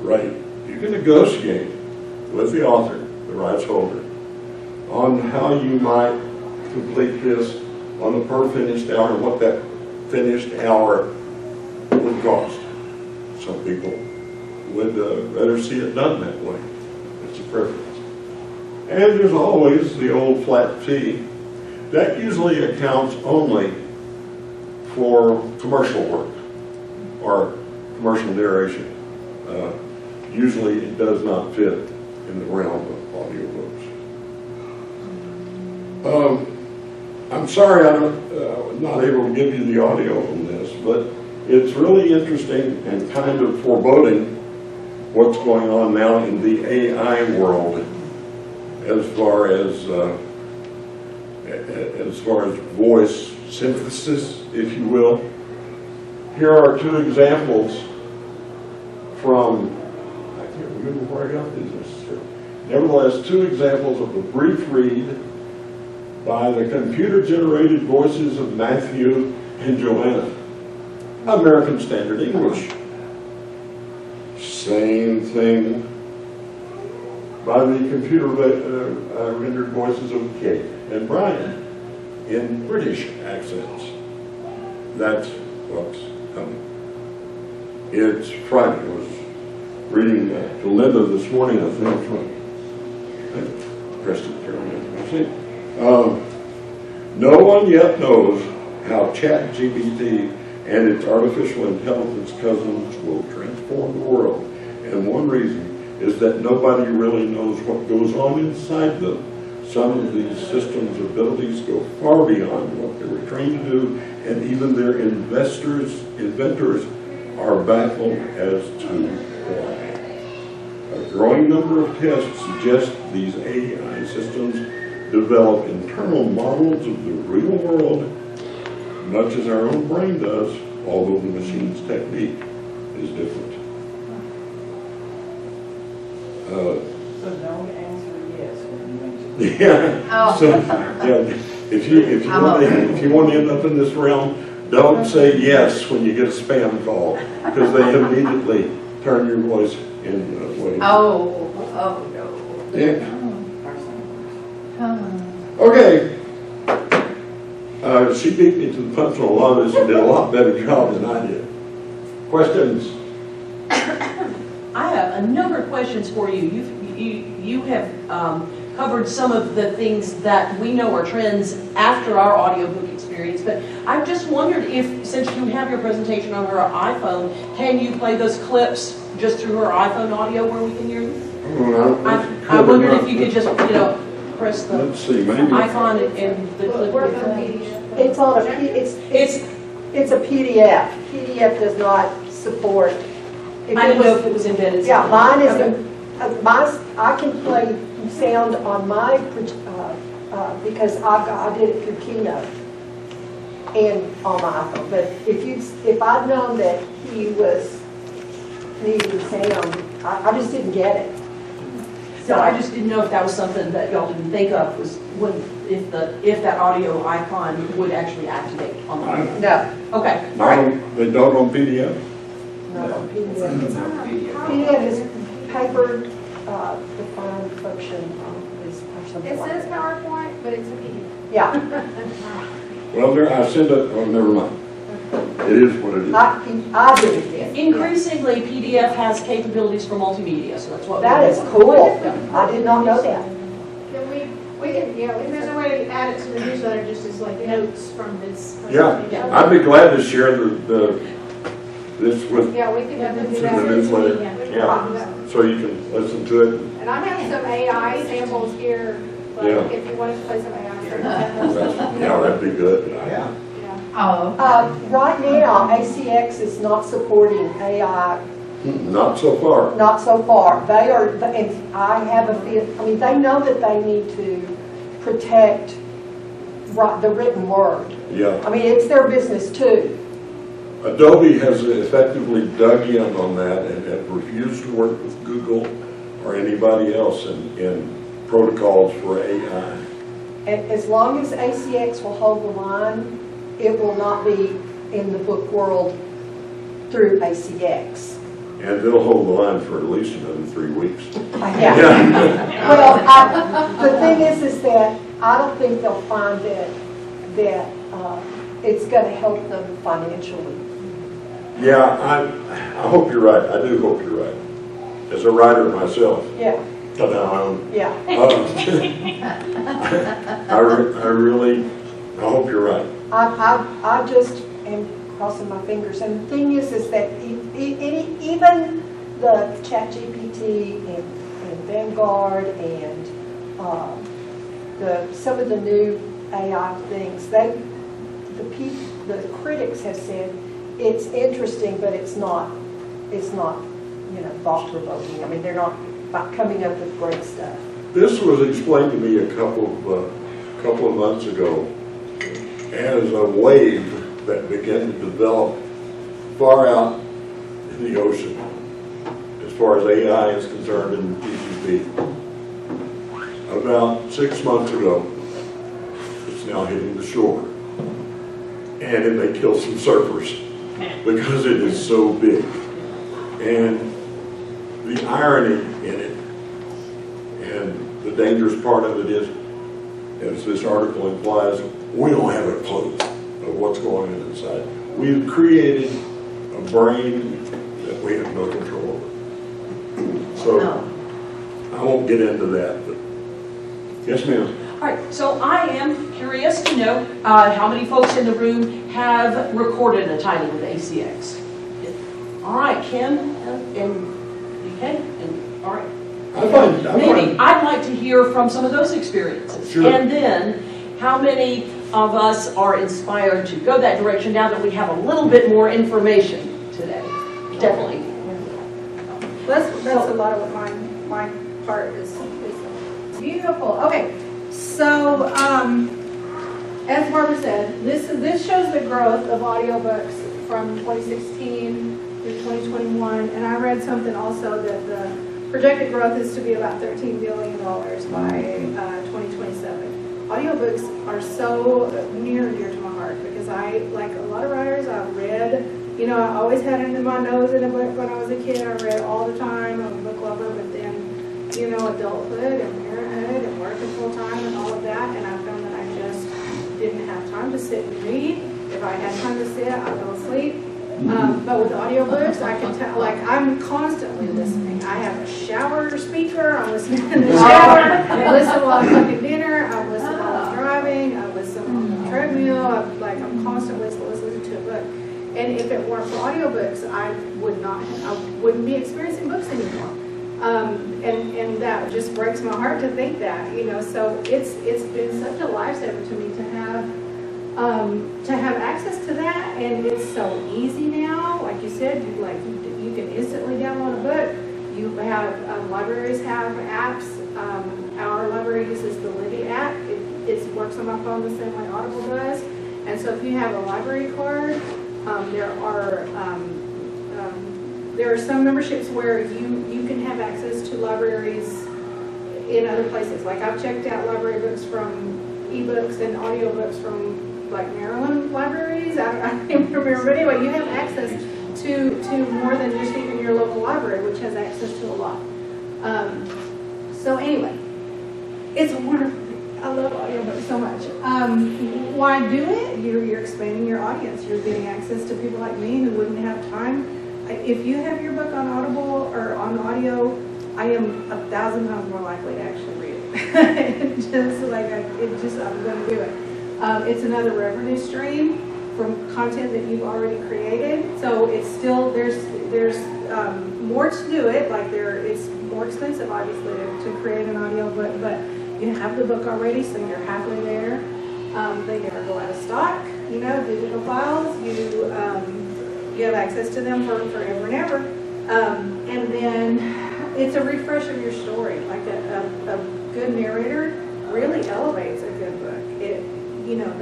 rate. You can negotiate with the author, the rights holder, on how you might complete this on the per finished hour and what that finished hour would cost. Some people would rather see it done that way. It's a preference. And there's always the old flat fee. That usually accounts only for commercial work or commercial narration. Usually it does not fit in the realm of audiobooks. I'm sorry I'm not able to give you the audio on this, but it's really interesting and kind of foreboding what's going on now in the AI world as far as voice synthesis, if you will. Here are two examples from, I can't remember where I got these necessarily. Nevertheless, two examples of a brief read by the computer-generated voices of Matthew and Joanna. American Standard English. Same thing by the computer-rendered voices of Kate and Brian in British accents. That's what's coming. It's Friday. I was reading to Linda this morning, I think, from Preston Carolina. No one yet knows how ChatGPT and its artificial intelligence cousins will transform the world. And one reason is that nobody really knows what goes on inside them. Some of these systems' abilities go far beyond what they were trained to do, and even their inventors are baffled as to why. A growing number of tests suggest these AI systems develop internal models of the real world, much as our own brain does, although the machine's technique is different. So don't answer yes when you answer. Yeah. So, yeah, if you want to end up in this realm, don't say yes when you get a spam call, because they immediately turn your voice in way. Oh, no. Yeah. Okay. She beat me to the punch on a lot of this and did a lot better job than I did. Questions? I have a number of questions for you. You have covered some of the things that we know are trends after our audiobook experience, but I've just wondered if, since you have your presentation on her iPhone, can you play those clips just through her iPhone audio where we can hear them? I wondered if you could just, press the icon and the clip. It's on a it's a PDF. PDF does not support. I didn't know if it was embedded. Yeah, mine is. I can play sound on my because I did it through Keynote and on my iPhone. But if I'd known that he was needing sound, I just didn't get it. So I just didn't know if that was something that y'all didn't think of, was if that audio icon would actually activate on the iPhone. No. Okay. All right. They don't on PDF? Not on PDF. PDF is paper defined function is or something It like says that. PowerPoint, but it's a PDF. Yeah. Well, I sent it. Oh, never mind. It is what it is. I did it then. Increasingly, PDF has capabilities for multimedia, so that's what That is cool. I did not know that. Can we can, if there's a way to add it to the newsletter, just as like notes from this. Yeah, I'd be glad to share this with Yeah, we can definitely do the that. newsletter. Yeah, so you can listen to it. And I have some AI samples here but Yeah. if you wanted to play some AI. Yeah, that'd be good. Yeah. Oh, Right now, ACX is not supporting AI, Not so far. not so far. They are, and I have a feel, I mean, they know that they need to protect the written word. Yeah. I mean, it's their business too. Adobe has effectively dug in on that and have refused to work with Google or anybody else in protocols for AI. And as long as ACX will hold the line, it will not be in the book world through ACX. And they'll hold the line for at least another 3 weeks. Yeah. Well, the thing is that I don't think they'll find that it's going to help them financially. Yeah, I hope you're right. I do hope you're right. As a writer myself. Yeah. Yeah. Yeah. I hope you're right. I just am crossing my fingers. And the thing is that even the ChatGPT and Vanguard and some of the new AI things, the critics have said it's interesting, but it's not thought provoking. I mean, they're not coming up with great stuff. This was explained to me a couple of months ago as a wave that began to develop far out in the ocean as far as AI is concerned in GCP. About 6 months ago, it's now hitting the shore. And it may kill some surfers because it is so big. And the irony in it, and the dangerous part of it is, as this article implies, we don't have a clue of what's going on inside. We've created a brain that we have no control over. So I won't get into that, but yes, ma'am. All right, so I am curious to know how many folks in the room have recorded a title with ACX. All right, Kim and DK, and all right. Maybe I'd like to hear from some of those experiences. Sure. And then how many of us are inspired to go that direction now that we have a little bit more information today? Definitely. That's a lot of what my part is beautiful. Okay, so as Barbara said, this shows the growth of audiobooks from 2016 through 2021, and I read something also that the projected growth is to be about $13 billion by 2027. Audiobooks are so near and dear to my heart because I, like a lot of writers, I read, I always had it in my nose in a book when I was a kid. I read all the time. I'm a book lover, but then, adulthood and parenthood and working full time and all of that, and I found that I just didn't have time to sit and read. If I had time to sit, I fell asleep. But with audiobooks, I can tell, I'm constantly listening. I have a shower speaker, I'm listening in the shower, I listen while I'm cooking dinner, I listen while I'm driving, I listen on the treadmill, I'm constantly listening to a book. And if it weren't for audiobooks, I wouldn't be experiencing books anymore. And that just breaks my heart to think that, so it's been such a lifesaver to me to have access to that, and it's so easy now. Like you said, you can instantly download a book. You have libraries have apps. Our library uses the Libby app. It works on my phone the same way Audible does. And so if you have a library card, there are some memberships where you can have access to libraries in other places. Like I've checked out library books from ebooks and audiobooks from Maryland libraries. I don't even remember, but anyway, you have access to more than just even your local library, which has access to a lot. So anyway, it's a wonderful thing. I love audiobooks so much. Why do it? You're expanding your audience. You're getting access to people like me who wouldn't have time. If you have your book on Audible or on audio, I am 1,000 times more likely to actually read it. I'm going to do it. It's another revenue stream from content that you've already created. So it's still, there's more to do it. It's more expensive, obviously, to create an audiobook, but you have the book already, so you're halfway there. They never go out of stock, you know, digital files, you have access to them for forever and ever. And then it's a refresh of your story. Like a good narrator really elevates a good book. It, you know,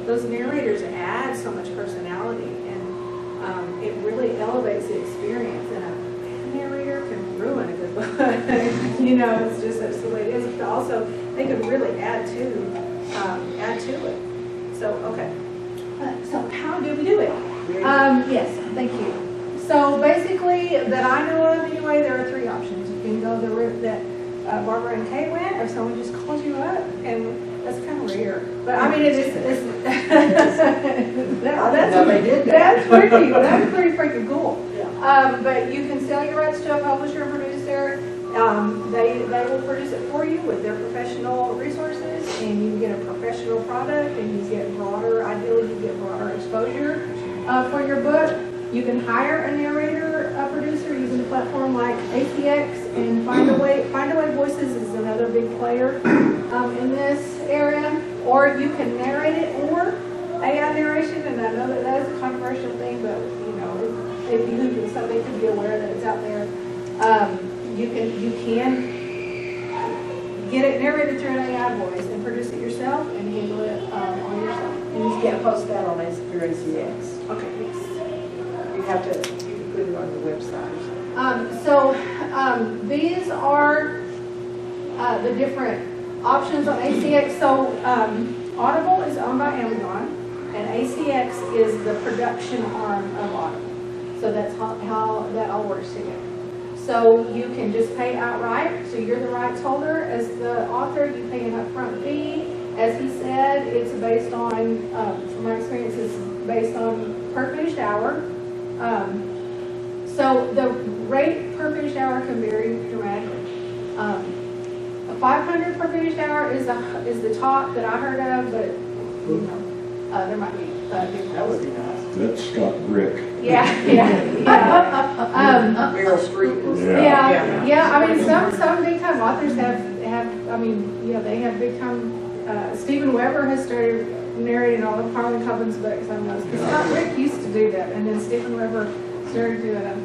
those narrators add so much personality, and it really elevates the experience. And a narrator can ruin a good book. You know, it's just that's the way it is. But also, they could really add to it. So, okay. So how do we do it? Yes, thank you. So basically, that I know of anyway, there are 3 options. You can go the route that Barbara and Kay went, or someone just calls you up, and that's kind of rare. But I mean, that's pretty freaking cool. But you can sell your rights to a publisher and producer. They will produce it for you with their professional resources, and you get a professional product, and you get ideally you get broader exposure for your book. You can hire a narrator, a producer using a platform like ACX, and Findaway Voices is another big player in this area. Or you can narrate it, or AI narration, and I know that is a controversial thing, but you know, if you somebody could be aware that it's out there. You can get it narrated through an AI voice and produce it yourself and handle it on yourself. And you can't post that on your ACX. Okay, yes. You can put it on the website. These are the different options on ACX. So Audible is owned by Amazon, and ACX is the production arm of Audible. So that's how that all works together. So you can just pay outright. So you're the rights holder. As the author, you pay an upfront fee. As he said, it's based on, from my experience, it's based on per finished hour. So the rate per finished hour can vary dramatically. A 500 per finished hour is the top that I heard of, but you know, there might be different. That would be nice. That's Scott Rick. Yeah. Meryl Streep is. Yeah. I mean, some big time authors have. I mean, you know, they have big time. Stephen Weber has started narrating all of Harlan Cobben's books. I know because Scott Rick used to do that, and then Stephen Weber started doing them.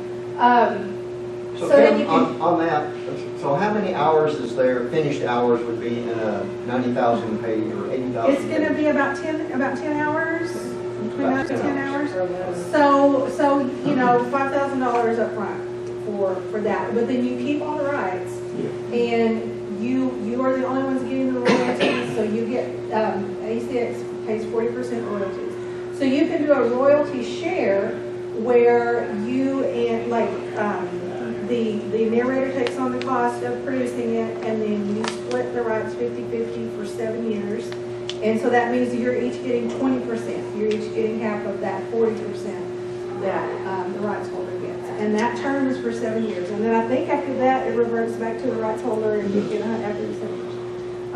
So then Kim, you can, on that, so how many hours is there, finished hours would be in a 90,000 page or 80,000? it's going to be about 10 hours. Between About 9 to 10 hours. 10 So you know, $5,000 up front for that. But then you keep all the rights, and you are the only ones getting the royalties. So you get ACX pays 40% royalties. So you can do a royalty share where you and the narrator takes on the cost of producing it, and then you split the rights 50-50 for 7 years. And so that means you're each getting 20%. You're each getting half of that 40% that the rights holder gets. And that term is for 7 years. And then I think after that, it reverts back to the rights holder, and you get after the 7 years.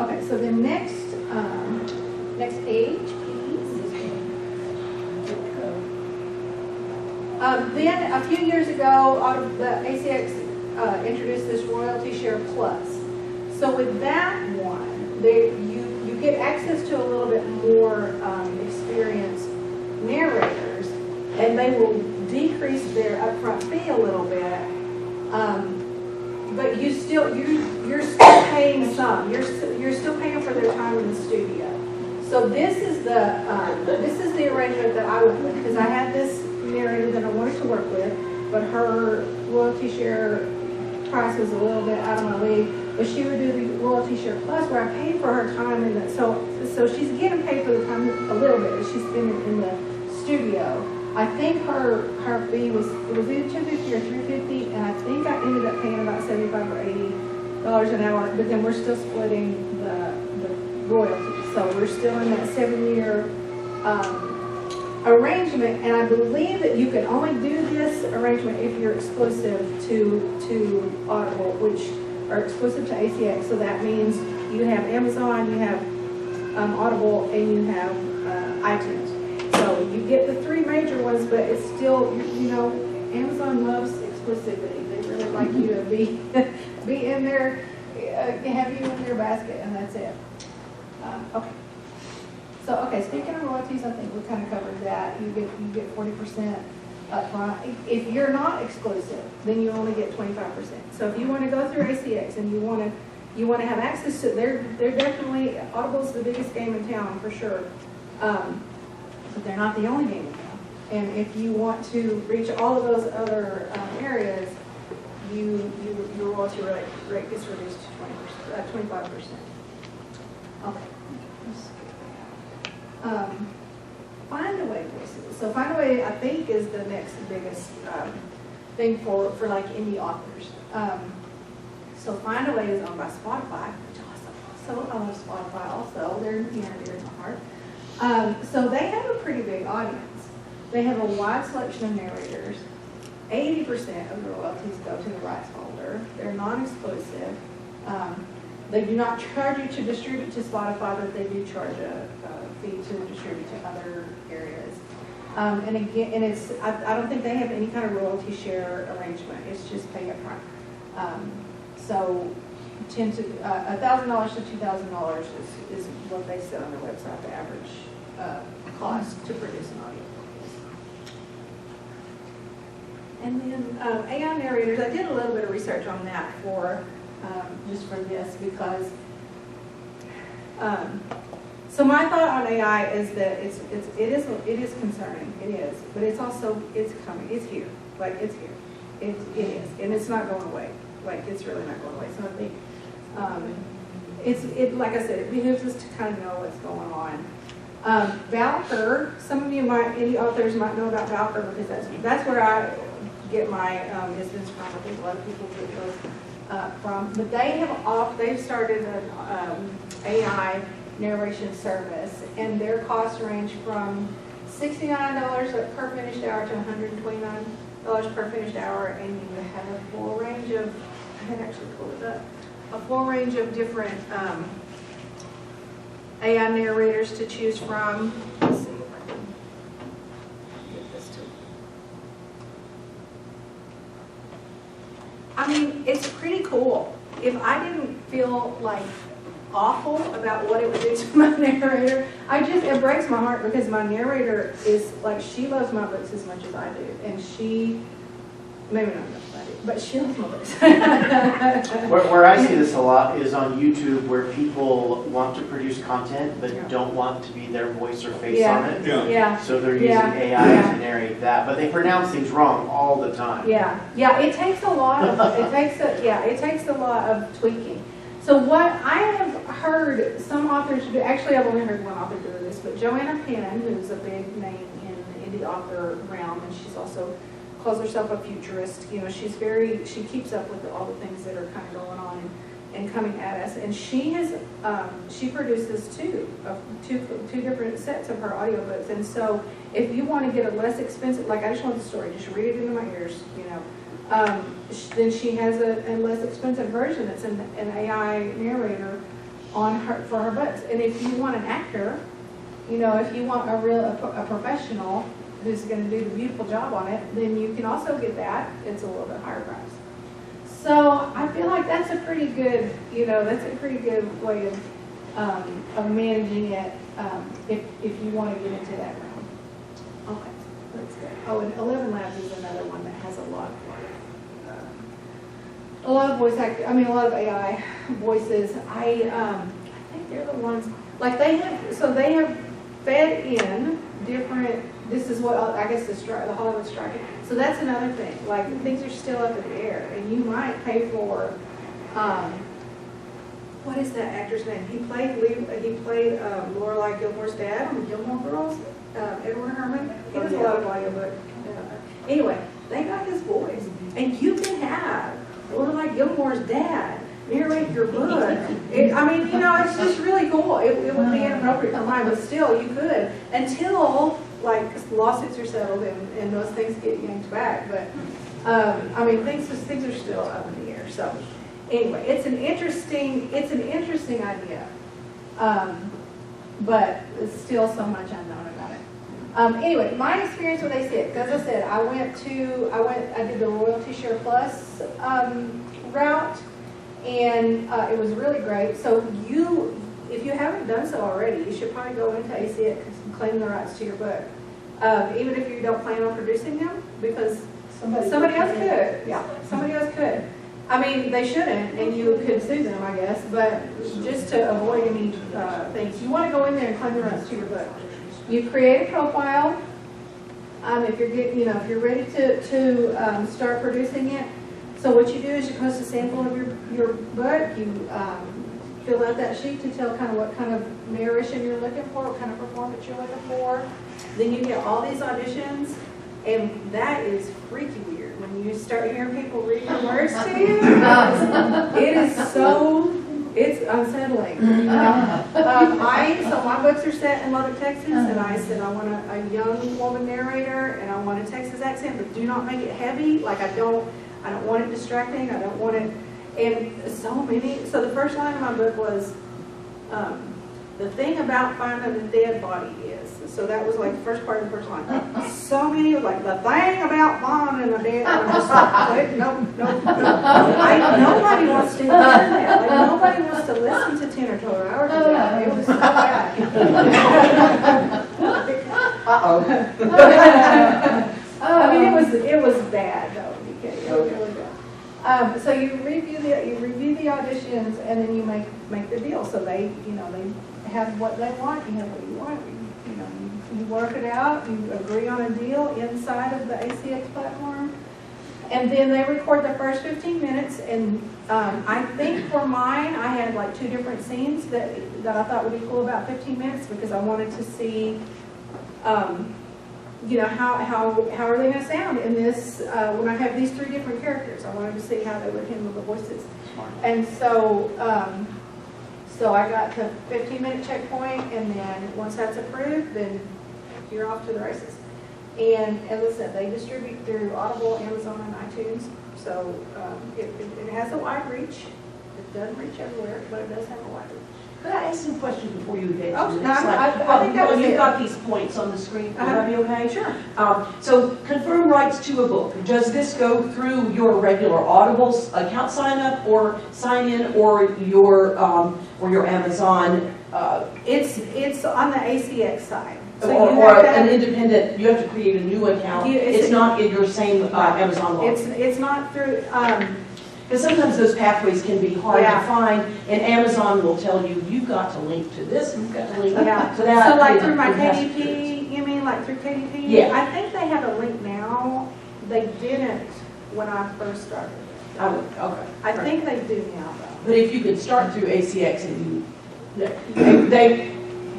Okay, so the next page, please. Then a few years ago, the ACX introduced this Royalty Share Plus. So with that one, you get access to a little bit more experienced narrators, and they will decrease their upfront fee a little bit. But you're still paying some. You're still paying for their time in the studio. So this is the arrangement that I went with, because I had this narrator that I wanted to work with, but her royalty share price was a little bit out of my league. But she would do the royalty share plus, where I paid for her time in the so she's getting paid for the time a little bit that she's spending in the studio. I think her fee was either $250 or $350, and I think I ended up paying about $75 or $80 an hour. But then we're still splitting the royalties, so we're still in that 7-year arrangement. And I believe that you can only do this arrangement if you're exclusive to Audible, which are exclusive to ACX. So that means you have Amazon, you have Audible, and you have iTunes. So you get the 3 major ones, but it's still, you know, Amazon loves exclusivity. They really like you to be in their have you in your basket, and that's it. Okay. So, okay, speaking of royalties, I think we kind of covered that. You get 40% upfront. If you're not exclusive, then you only get 25%. So if you want to go through ACX and you want to have access to, they're definitely, Audible's the biggest game in town for sure. But they're not the only game in town. And if you want to reach all of those other areas, your royalty rate gets reduced to 25%. Okay. Find a way voices. So Find a Way, I think, is the next biggest thing for like indie authors. So Find a Way is owned by Spotify, which also I love Spotify. Also, they're near and dear to my heart. So they have a pretty big audience. They have a wide selection of narrators. 80% of the royalties go to the rights holder. They're non-exclusive. They do not charge you to distribute to Spotify, but they do charge a fee to distribute to other areas. And again, and it's I don't think they have any kind of royalty share arrangement. It's just pay up front. So $1,000 to $2,000 is what they set on their website, the average cost to produce an audiobook. And then AI narrators, I did a little bit of research on that for just for this because so my thought on AI is that it is concerning, it is, but it's also coming, it's here, like it's here, it is, and it's not going away, like it's really not going away. So I think like I said, it behooves us to kind of know what's going on. Valker, some of you any authors might know about Valker because that's where I get my business from. I think a lot of people get those from. But they've started an AI narration service, and their costs range from $69 per finished hour to $129 per finished hour, and you have a full range of, I had actually pulled it up, a full range of different AI narrators to choose from. Let's see if I can get this to. I mean, it's pretty cool. If I didn't feel like awful about what it would do to my narrator, it breaks my heart because my narrator is like, she loves my books as much as I do, and she, maybe not as much as I do, but she loves my books. Where I see this a lot is on YouTube, where people want to produce content but don't want to be their voice or face on it. Yeah. So they're using AI to narrate that, but they pronounce things wrong all the time. Yeah. It takes a lot of it takes a lot of tweaking. So what I have heard some authors do, actually I've only heard one author do this, but Joanna Penn, who's a big name in the indie author realm, and she's also calls herself a futurist. You know, she keeps up with all the things that are kind of going on and coming at us. And she produces two different sets of her audiobooks. And so if you want to get a less expensive, like I just want the story, just read it into my ears, you know. Then she has a less expensive version that's an AI narrator for her books. And if you want an actor, you know, if you want a professional who's going to do the beautiful job on it, then you can also get that. It's a little bit higher price. So I feel like that's a pretty good, way of managing it if you want to get into that realm. Okay, that's good. Oh, and 11 Labs is another one that has a lot of AI voices. I think they're the ones, like they have fed in different, this is what, I guess the Hollywood strike. So that's another thing, like things are still up in the air, and you might pay for, what is that actor's name? He played Lorelai Gilmore's dad on the Gilmore Girls, Edward Herman. He does a lot of audiobook. Anyway, they got his voice, and you can have Lorelai Gilmore's dad narrate your book. It's just really cool. It would be inappropriate for mine, but still, you could, until like lawsuits are settled and those things get yanked back. But things are still up in the air. So anyway, it's an interesting idea, but it's still so much unknown about it. Anyway, my experience with ACX, as I said, I did the Royalty Share Plus route, And it was really great. So if you haven't done so already, you should probably go into ACX and claim the rights to your book. Even if you don't plan on producing them, because somebody else could. Yeah, somebody else could. I mean, they shouldn't, and you could sue them, I guess, but just to avoid any things, you want to go in there and claim the rights to your book. You create a profile. If you're ready to start producing it. So what you do is you post a sample of your book. You fill out that sheet to tell kind of what kind of narration you're looking for, what kind of performance you're looking for. Then you get all these auditions, and that is freaky weird when you start hearing people read your words to you. It's unsettling. So my books are set in Lubbock, Texas, and I said I want a young woman narrator, and I want a Texas accent, but do not make it heavy. Like I don't want it distracting. I don't want it. And so the first line of my book was, the thing about finding a dead body is. So that was like the first part of the first line. So many was like, the thing about finding a dead body. I'm just like, no. Nobody wants to hear that. Like, nobody wants to listen to 10 or 12 hours of that. It was so bad. I mean, it was bad though. It was really bad. So you review the auditions, and then you make the deal. So they have what they want. You have what you want. You work it out. You agree on a deal inside of the ACX platform, and then they record the first 15 minutes. And I think for mine, I had like 2 different scenes that I thought would be cool about 15 minutes because I wanted to see. How are they going to sound in this, when I have these 3 different characters? I wanted to see how they would handle the voices. And so I got to 15-minute checkpoint, and then once that's approved, then you're off to the races. And as I said, they distribute through Audible, Amazon, and iTunes. So it has a wide reach. It doesn't reach everywhere, but it does have a wide reach. Could I ask some questions before you get Oh, to the no, next slide? I think that was You've it. got these points on the screen. Would that be okay? Sure. So confirm rights to a book. Does this go through your regular Audible account sign up or sign in, or your Amazon? It's on the ACX side. So or an independent, you have to create a new account. It's not in your same Amazon log. It's not through. Because sometimes those pathways can be hard to find, and Amazon will tell you, you've got to link to this, you've got to link to that. So like through my KDP, you mean like through KDP? Yeah. I think they have a link now. They didn't when I first started. Okay. I think they do now though. But if you could start through ACX and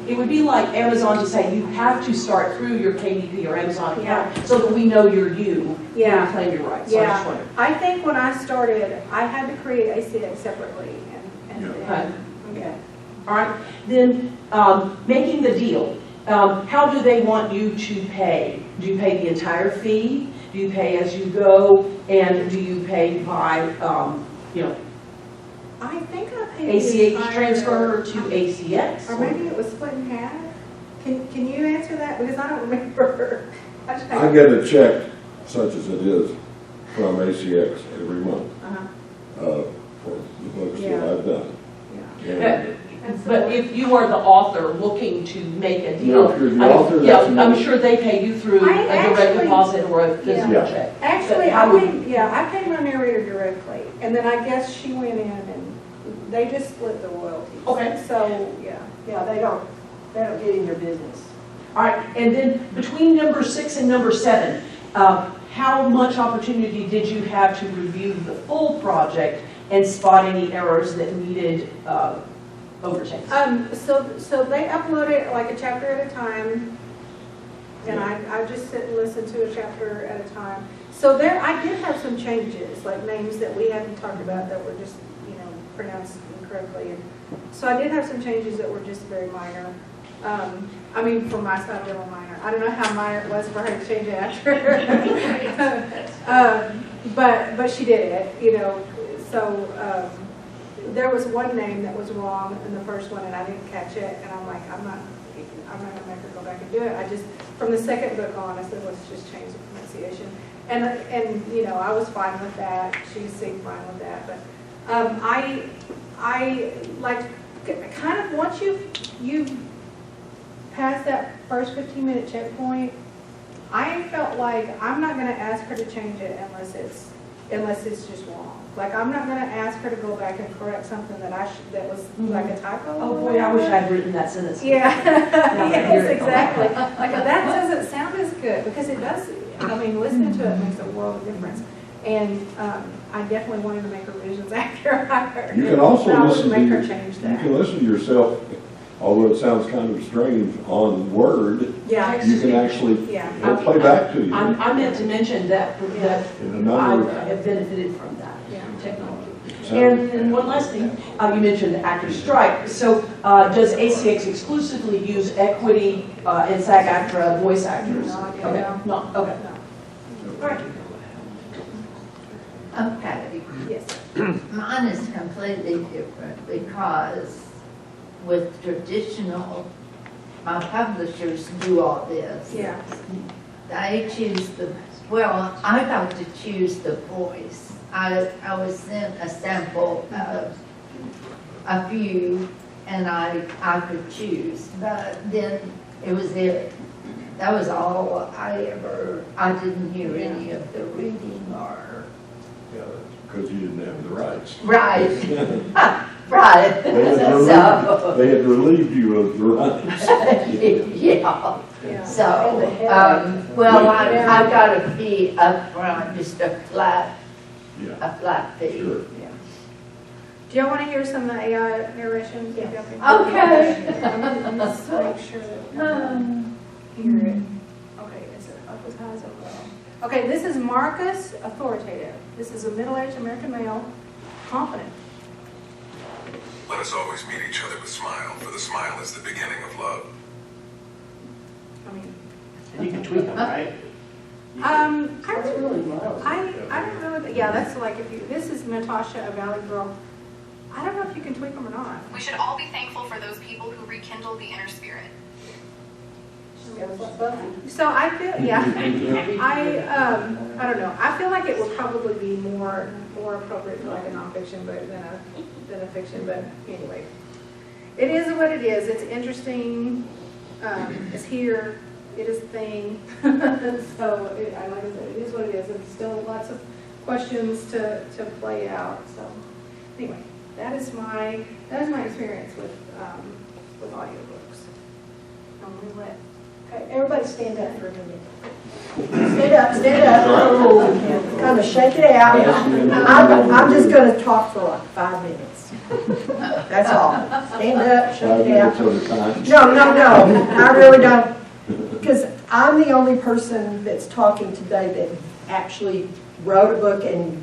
it would be like Amazon to say, you have to start through your KDP or Amazon account so that we know you're you when you claim your rights. So I just wondered. I think when I started, I had to create ACX separately. Okay. All right. Then making the deal. How do they want you to pay? Do you pay the entire fee? Do you pay as you go? And do you pay by, I think I paid ACH transfer to ACX? Or maybe it was split in half. Can you answer that? Because I don't remember. I get a check, such as it is, from ACX every month for the books that I've done. But if you are the author looking to make a deal, if you're the author, I'm sure they pay you through a direct deposit or a physical check. Actually, I paid my narrator directly, and then I guess she went in and they just split the royalties. Okay. So they don't get in your business. All right, and then between number 6 and number 7, how much opportunity did you have to review the full project and spot any errors that needed overtakes? So they upload it like a chapter at a time, and I just sit and listen to a chapter at a time. So I did have some changes, like names that we hadn't talked about that were just pronounced incorrectly, and so I did have some changes that were just very minor. I mean, for my side, they were minor. I don't know how minor it was for her to change it after. But she did it, So there was one name that was wrong in the first one, and I didn't catch it. And I'm like, I'm not gonna make her go back and do it. I just, from the second book on, I said, let's just change the pronunciation. And I was fine with that. She seemed fine with that. But I like, kind of, once you've passed that first 15-minute checkpoint, I felt like I'm not gonna ask her to change it unless it's just wrong. Like, I'm not gonna ask her to go back and correct something that that was like a typo. Oh boy, I wish I'd written that sentence. Yeah, I hear yes, it. exactly. Like, that doesn't sound as good, because it does, I mean, listening to it makes a world of difference. And I definitely wanted to make revisions after I heard You it. can also But I listen wouldn't make her to, change you that. can listen to yourself, although it sounds kind of strange, on Word. Yeah. You can actually, Yeah. it'll play back to you. I meant to mention that In a I number have benefited from that Yeah. technology. of And one last thing, you mentioned the actor strike. So does ACX exclusively use equity and SAG-AFTRA voice actors? No, I Okay, don't. no, okay. All right. Okay. Yes. Mine is completely different because with traditional, my publishers do all this. Yeah. They choose well, I got to choose the voice. I was sent a sample of a few and I could choose, but then it was it. That was all I didn't hear any of the reading or. Yeah, because you didn't have the rights. Right. Right. They had relieved you of the rights. Yeah. Yeah. So, well, I got a fee up front, just a flat fee. Sure. Do y'all want to hear some of the AI narration? Okay. I'm just make sure that hear it. Okay, is it up as high as it will? Okay, this is Marcus, authoritative. This is a middle-aged American male, confident. Let us always meet each other with smile, for the smile is the beginning of love. I mean, And you can tweak them, right? I don't know. Yeah, that's like if you. This is Natasha, a Valley girl. I don't know if you can tweak them or not. We should all be thankful for those people who rekindle the inner spirit. So I feel, yeah, I don't know. I feel like it would probably be more appropriate for like a nonfiction book than a fiction. But anyway, it is what it is. It's interesting. It's here. It is a thing. So like I said, it is what it is. It's still lots of questions to play out. So anyway, that is my experience with audiobooks. I'm gonna let. Okay, everybody stand up for a minute. Stand up. Oh, kind of shake it out. I'm just going to talk for like 5 minutes. That's all. Stand up, shake it out. 5 minutes at a time. No. I really don't. Because I'm the only person that's talking today that actually wrote a book and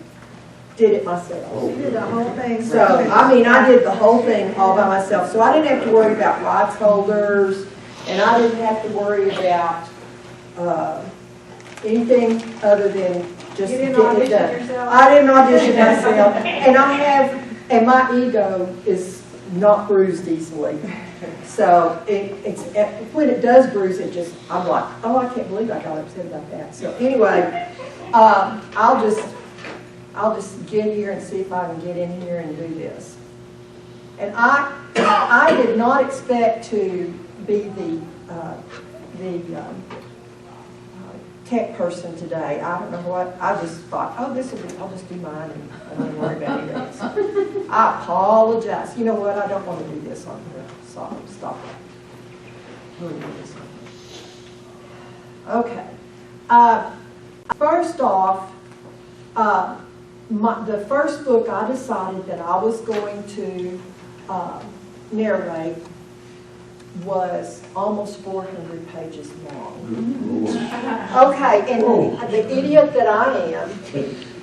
did it myself. You did the whole thing. So, I mean, I did the whole thing all by myself. So I didn't have to worry about rights holders. And I didn't have to worry about anything other than just You didn't getting it audition done. yourself? I didn't audition myself, and my ego is not bruised easily. So when it does bruise, I'm like, oh, I can't believe I got upset about that. So anyway, I'll just get here and see if I can get in here and do this. And I did not expect to be the tech person today. I don't know what, I just thought, oh, I'll just do mine and I don't worry about any of this. I apologize. You know what, I don't want to do this on here. So stop it. We'll do this one. Okay. First off, the first book I decided that I was going to narrate was almost 400 pages long. Okay, and the idiot that I am,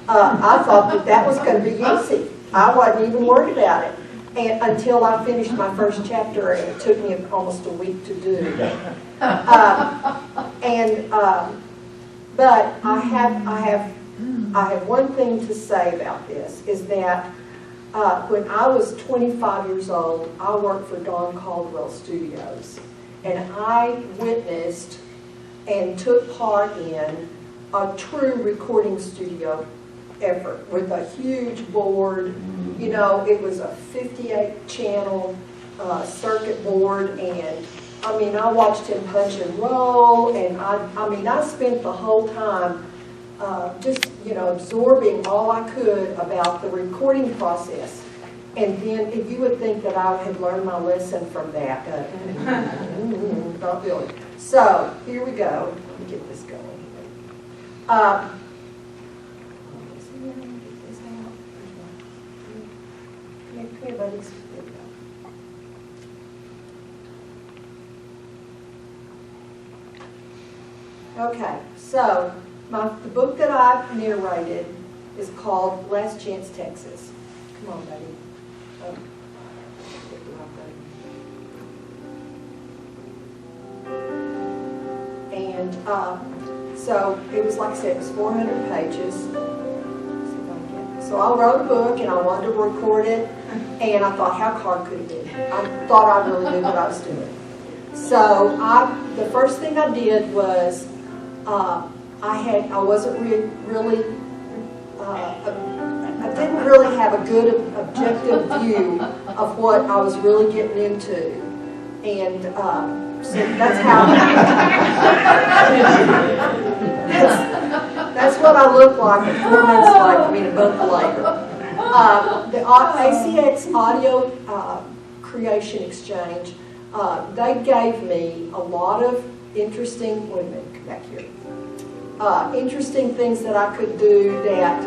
I thought that was going to be easy. I wasn't even worried about it, and until I finished my first chapter, and it took me almost a week to do. But I have one thing to say about this, is that when I was 25 years old, I worked for Don Caldwell Studios, and I witnessed and took part in a true recording studio effort with a huge board. You know, it was a 58 channel circuit board, and I mean, I watched him punch and roll, and I mean, I spent the whole time just, you know, absorbing all I could about the recording process. And then if you would think that I had learned my lesson from that, not really. So here we go. Let me get this going. Come here, buddies. There we go. Okay, so the book that I've narrated is called Last Chance, Texas. Come on, buddy. Oh. And so it was, like I said, it was 400 pages. So I wrote a book and I wanted to record it, and I thought, how hard could it be? I thought I really knew what I was doing. So the first thing I did was I didn't really have a good objective view of what I was really getting into, and so that's how that's what I look like 4 months later. I mean, a month later. The ACX Audio Creation Exchange, they gave me a lot of interesting. Wait a minute, come back here. Interesting things that I could do that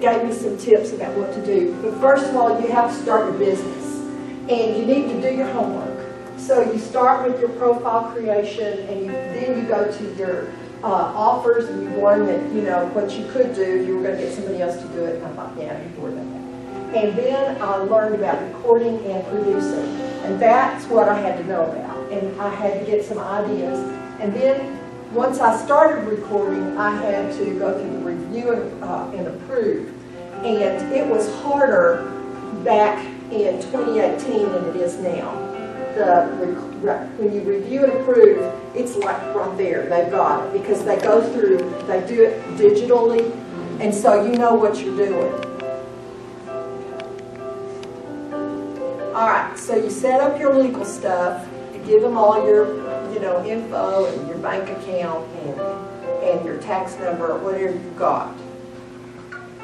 gave me some tips about what to do. But first of all, you have to start your business, and you need to do your homework. So you start with your profile creation, and then you go to your offers, and you learn that, you know, what you could do if you were going to get somebody else to do it. And I thought, yeah, I'm bored of that. And then I learned about recording and producing, and that's what I had to know about. And I had to get some ideas. And then once I started recording, I had to go through the review and approve. And it was harder back in 2018 than it is now. When you review and approve, it's like right there, they've got it, because they go through, they do it digitally, and so you know what you're doing. All right, so you set up your legal stuff, you give them all your, you know, info and your bank account and your tax number or whatever you've got.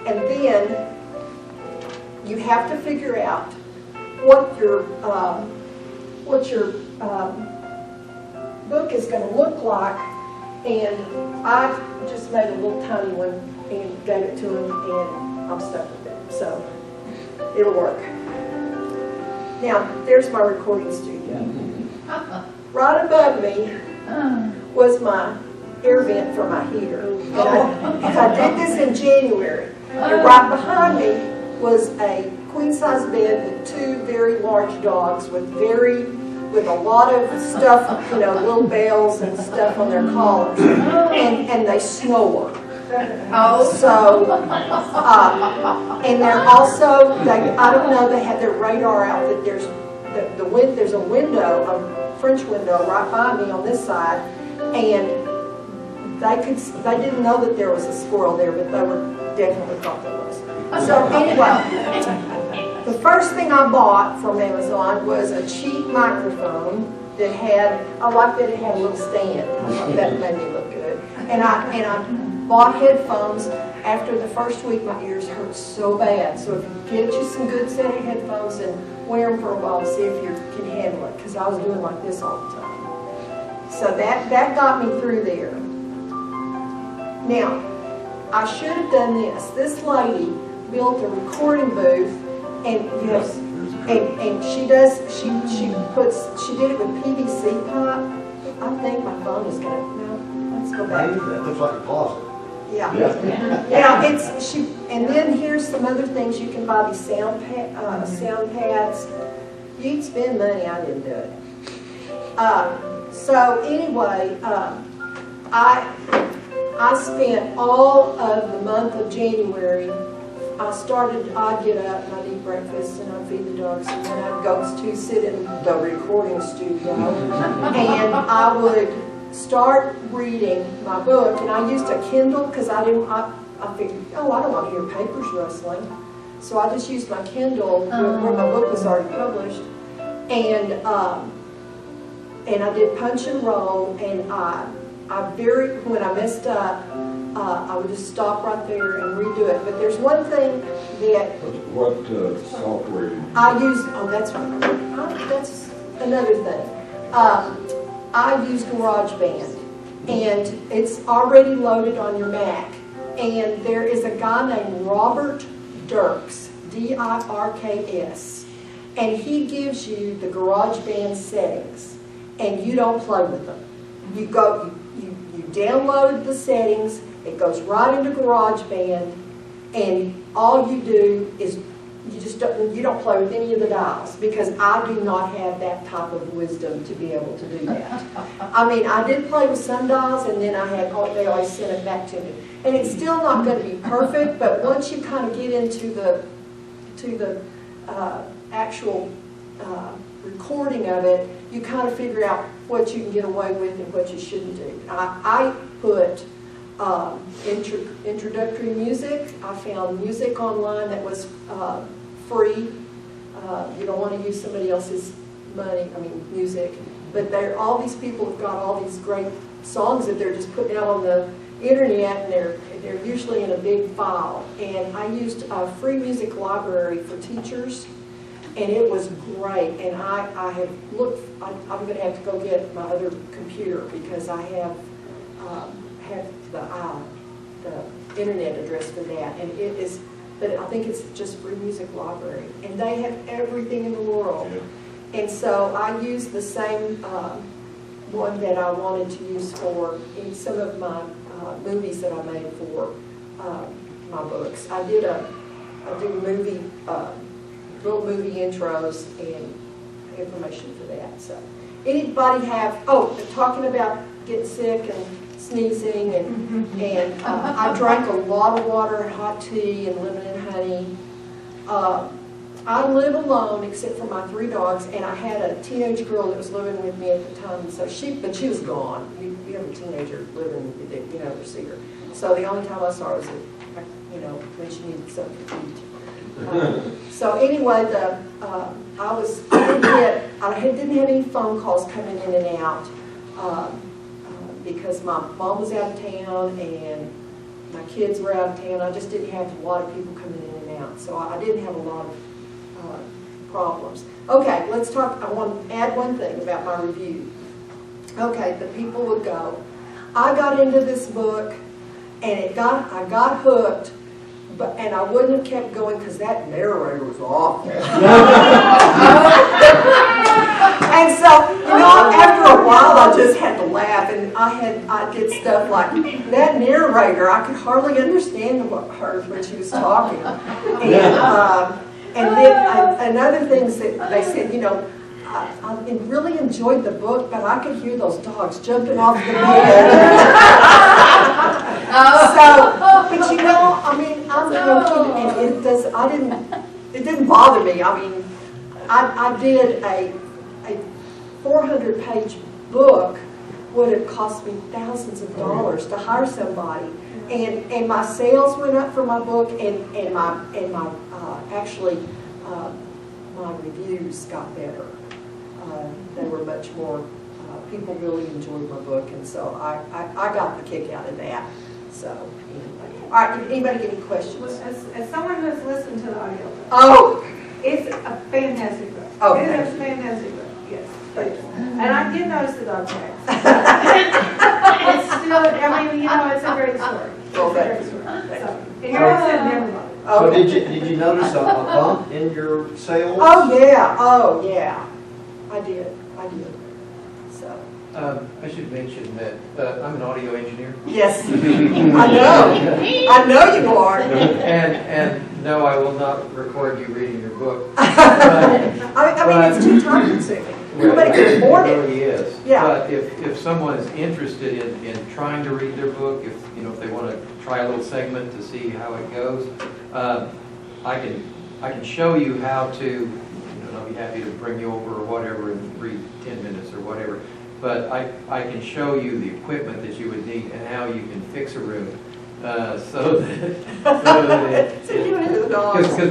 And then you have to figure out what your book is going to look like, and I just made a little tiny one and gave it to him, and I'm stuck with it, so it'll work. Now, there's my recording studio. Right above me was my air vent for my heater. And I did this in January. And right behind me was a queen-size bed with 2 very large dogs with a lot of stuff, you know, little bells and stuff on their collars, and they snore. So, and they're also, I don't know, they had their radar out that there's a window, a French window right by me on this side, and they didn't know that there was a squirrel there, but they definitely thought there was. So anyway, the first thing I bought from Amazon was a cheap microphone that I liked that it had a little stand. I thought that made me look good. And I bought headphones. After the first week, my ears hurt so bad. So if you get you some good set of headphones and wear them for a while, see if you can handle it. Because I was doing like this all the time. So that got me through there. Now, I should have done this. This lady built a recording booth, and she did it with PVC pipe. I think my phone is going to, no, let's go back. That looks like a closet. Yeah. Yeah, and then here's some other things you can buy, these sound pads. You'd spend money, I didn't do it. So anyway, I spent all of the month of January. I'd get up and I'd eat breakfast and I'd feed the dogs, and then I'd go to sit in the recording studio and I would start reading my book. And I used a Kindle because I I figured, oh, I don't want to hear papers rustling. So I just used my Kindle where my book was already published, and I did punch and roll, and when I messed up, I would just stop right there and redo it. But there's one thing that What software? I use. Oh, that's another thing. I use GarageBand, and it's already loaded on your Mac. And there is a guy named Robert Dirks, D-I-R-K-S, and he gives you the GarageBand settings, and you don't play with them. You download the settings, it goes right into GarageBand, and all you do is you don't play with any of the dials, because I do not have that type of wisdom to be able to do that. I mean, I did play with some dials, and then they always sent it back to me. And it's still not going to be perfect, but once you kind of get into the actual recording of it, you kind of figure out what you can get away with and what you shouldn't do. I put introductory music. I found music online that was free. You don't want to use somebody else's music. But all these people have got all these great songs that they're just putting out on the internet, and they're usually in a big file. And I used a free music library for teachers, and it was great. And I have looked. I'm going to have to go get my other computer, because I have the internet address for that, and it is. But I think it's just free music library, and they have everything in the world. Yeah. And so I used the same one that I wanted to use for some of my movies that I made for my books. I do little movie intros and information for that. So, anybody have? Oh, talking about getting sick and sneezing, and I drank a lot of water and hot tea and lemon and honey. I live alone except for my 3 dogs, and I had a teenage girl that was living with me at the time. So but she was gone. You have a teenager living with you, you never see her. So the only time I saw her was when she needed something to eat. So anyway, I didn't have any phone calls coming in and out. Because my mom was out of town and my kids were out of town. I just didn't have a lot of people coming in and out. So I didn't have a lot of problems. Okay, let's talk. I want to add one thing about my review. Okay, the people would go. I got into this book, and I got hooked, and I wouldn't have kept going because that narrator was awful. And so, after a while, I just had to laugh, and I'd get stuff like, that narrator, I could hardly understand her when she was talking. And then other things that they said, I really enjoyed the book, but I could hear those dogs jumping off the bed. But I'm joking, and it didn't bother me. I did a 400-page book would have cost me thousands of dollars to hire somebody, and my sales went up for my book, and my reviews got better. They were much more. People really enjoyed my book, and so I got the kick out of that. So anyway, all right. Anybody get any questions? As someone who's listened to the audiobook, it's a fantastic book. Oh, it is a fantastic book. Yes. And I did notice the dog tags. It's still, it's a great story. It's a great story. So, and you're upset, never mind. So did you notice a bump in your sales? Oh yeah, I did. So. I should mention that I'm an audio engineer. Yes, I know you are. And no, I will not record you reading your book. It's too time consuming. Everybody can afford it. It really is. Yeah. But if someone is interested in trying to read their book, if they want to try a little segment to see how it goes, I can show you how to. I'll be happy to bring you over or whatever and read 10 minutes or whatever. But I can show you the equipment that you would need and how you can fix a room Because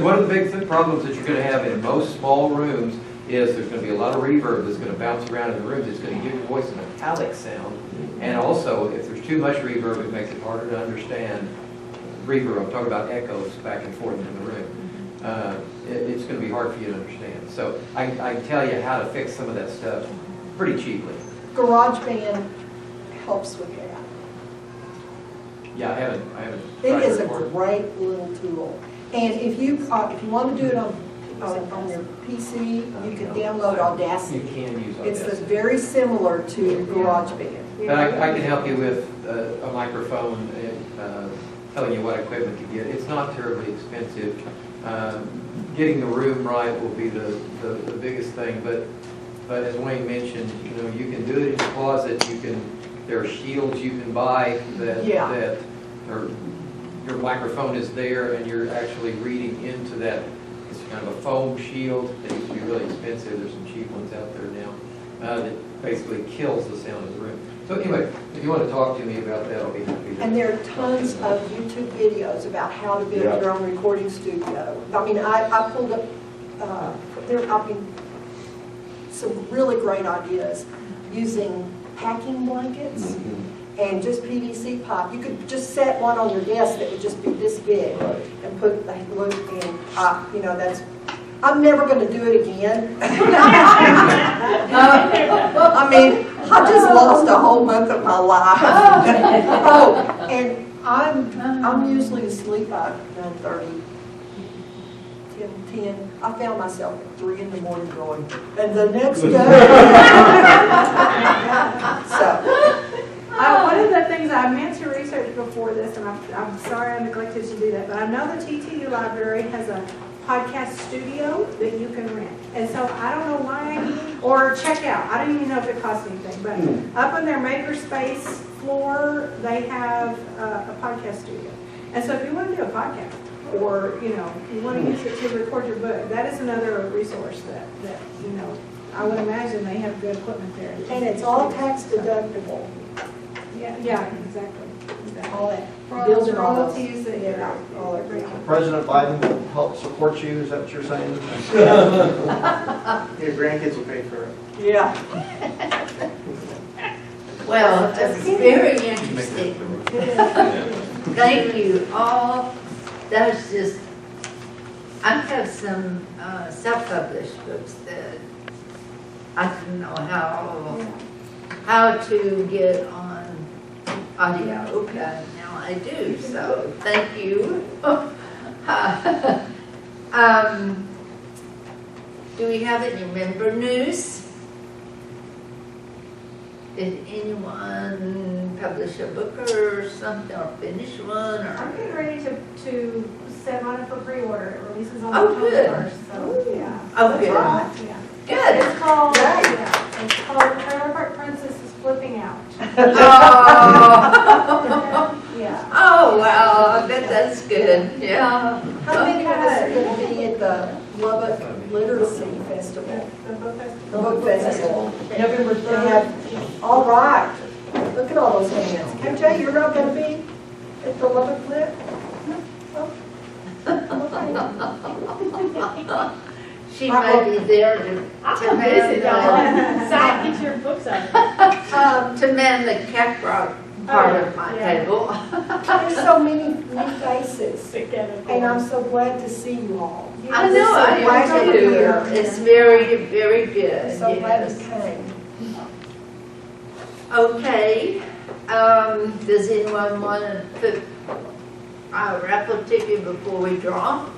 one of the big problems that you're going to have in most small rooms is there's going to be a lot of reverb that's going to bounce around in the rooms. It's going to give your voice a metallic sound. And also, if there's too much reverb, it makes it harder to understand. Reverb, I'm talking about echoes back and forth in the room. It's going to be hard for you to understand. So I can tell you how to fix some of that stuff pretty cheaply. GarageBand helps with that. Yeah, I haven't. It is a great little tool. And if you want to do it on your PC, you can download Audacity. You can use Audacity. It's very similar to GarageBand. But I can help you with a microphone and telling you what equipment to get. It's not terribly expensive. Getting the room right will be the biggest thing. But as Wayne mentioned, you can do it in your closet. There are shields you can buy that your microphone is there and you're actually reading into that. It's kind of a foam shield. They used to be really expensive. There's some cheap ones out there now that basically kills the sound of the room. So anyway, if you want to talk to me about that, I'll be happy to. And there are tons of YouTube videos about how to build your own recording studio. I mean, I pulled up some really great ideas using packing blankets and just PVC pipe. You could just set one on your desk that would just be this big and put the loop in. I'm never going to do it again. I mean, I just lost a whole month of my life. And I'm usually asleep by 9:30. 10. I found myself at 3 in the morning going, and the next day. One of the things I meant to research before this, and I'm sorry I neglected to do that, but I know the TTU library has a podcast studio that you can rent. And so I don't know why, or check out. I don't even know if it costs anything, but up on their makerspace floor, they have a podcast studio. And so if you want to do a podcast, or you want to use it to record your book, that is another resource that I would imagine they have good equipment there. And it's all tax deductible. Yeah, exactly. All that. Royalties, all that. President Biden will help support you, is that what you're saying? Your grandkids will pay for it. Yeah. Well, that's very interesting. Thank you all. That's just, I have some self-published books that I didn't know how to get on audio, and now I do, so thank you. Do we have any member news? Did anyone publish a book or something, or finish one? Or? I'm getting ready to set on it for pre-order. It releases on October 1st, so yeah. Oh, good. Yeah. Good. It's called Trailer Park Princess is Flipping Out. Yeah. Oh, wow, that's good, yeah. How many of us are going to be at the Lubbock Literacy Festival? The book festival. The book festival. November 3rd. All right. Look at all those hands. KJ, you're not going to be at the Lubbock Lit? She might be there to Get your books on. to man the Caprock part of my table. There's so many new faces, and I'm so glad to see you all. I know, I am too. It's very, very good. I'm so glad you came. Okay, does anyone want to put a raffle ticket before we draw?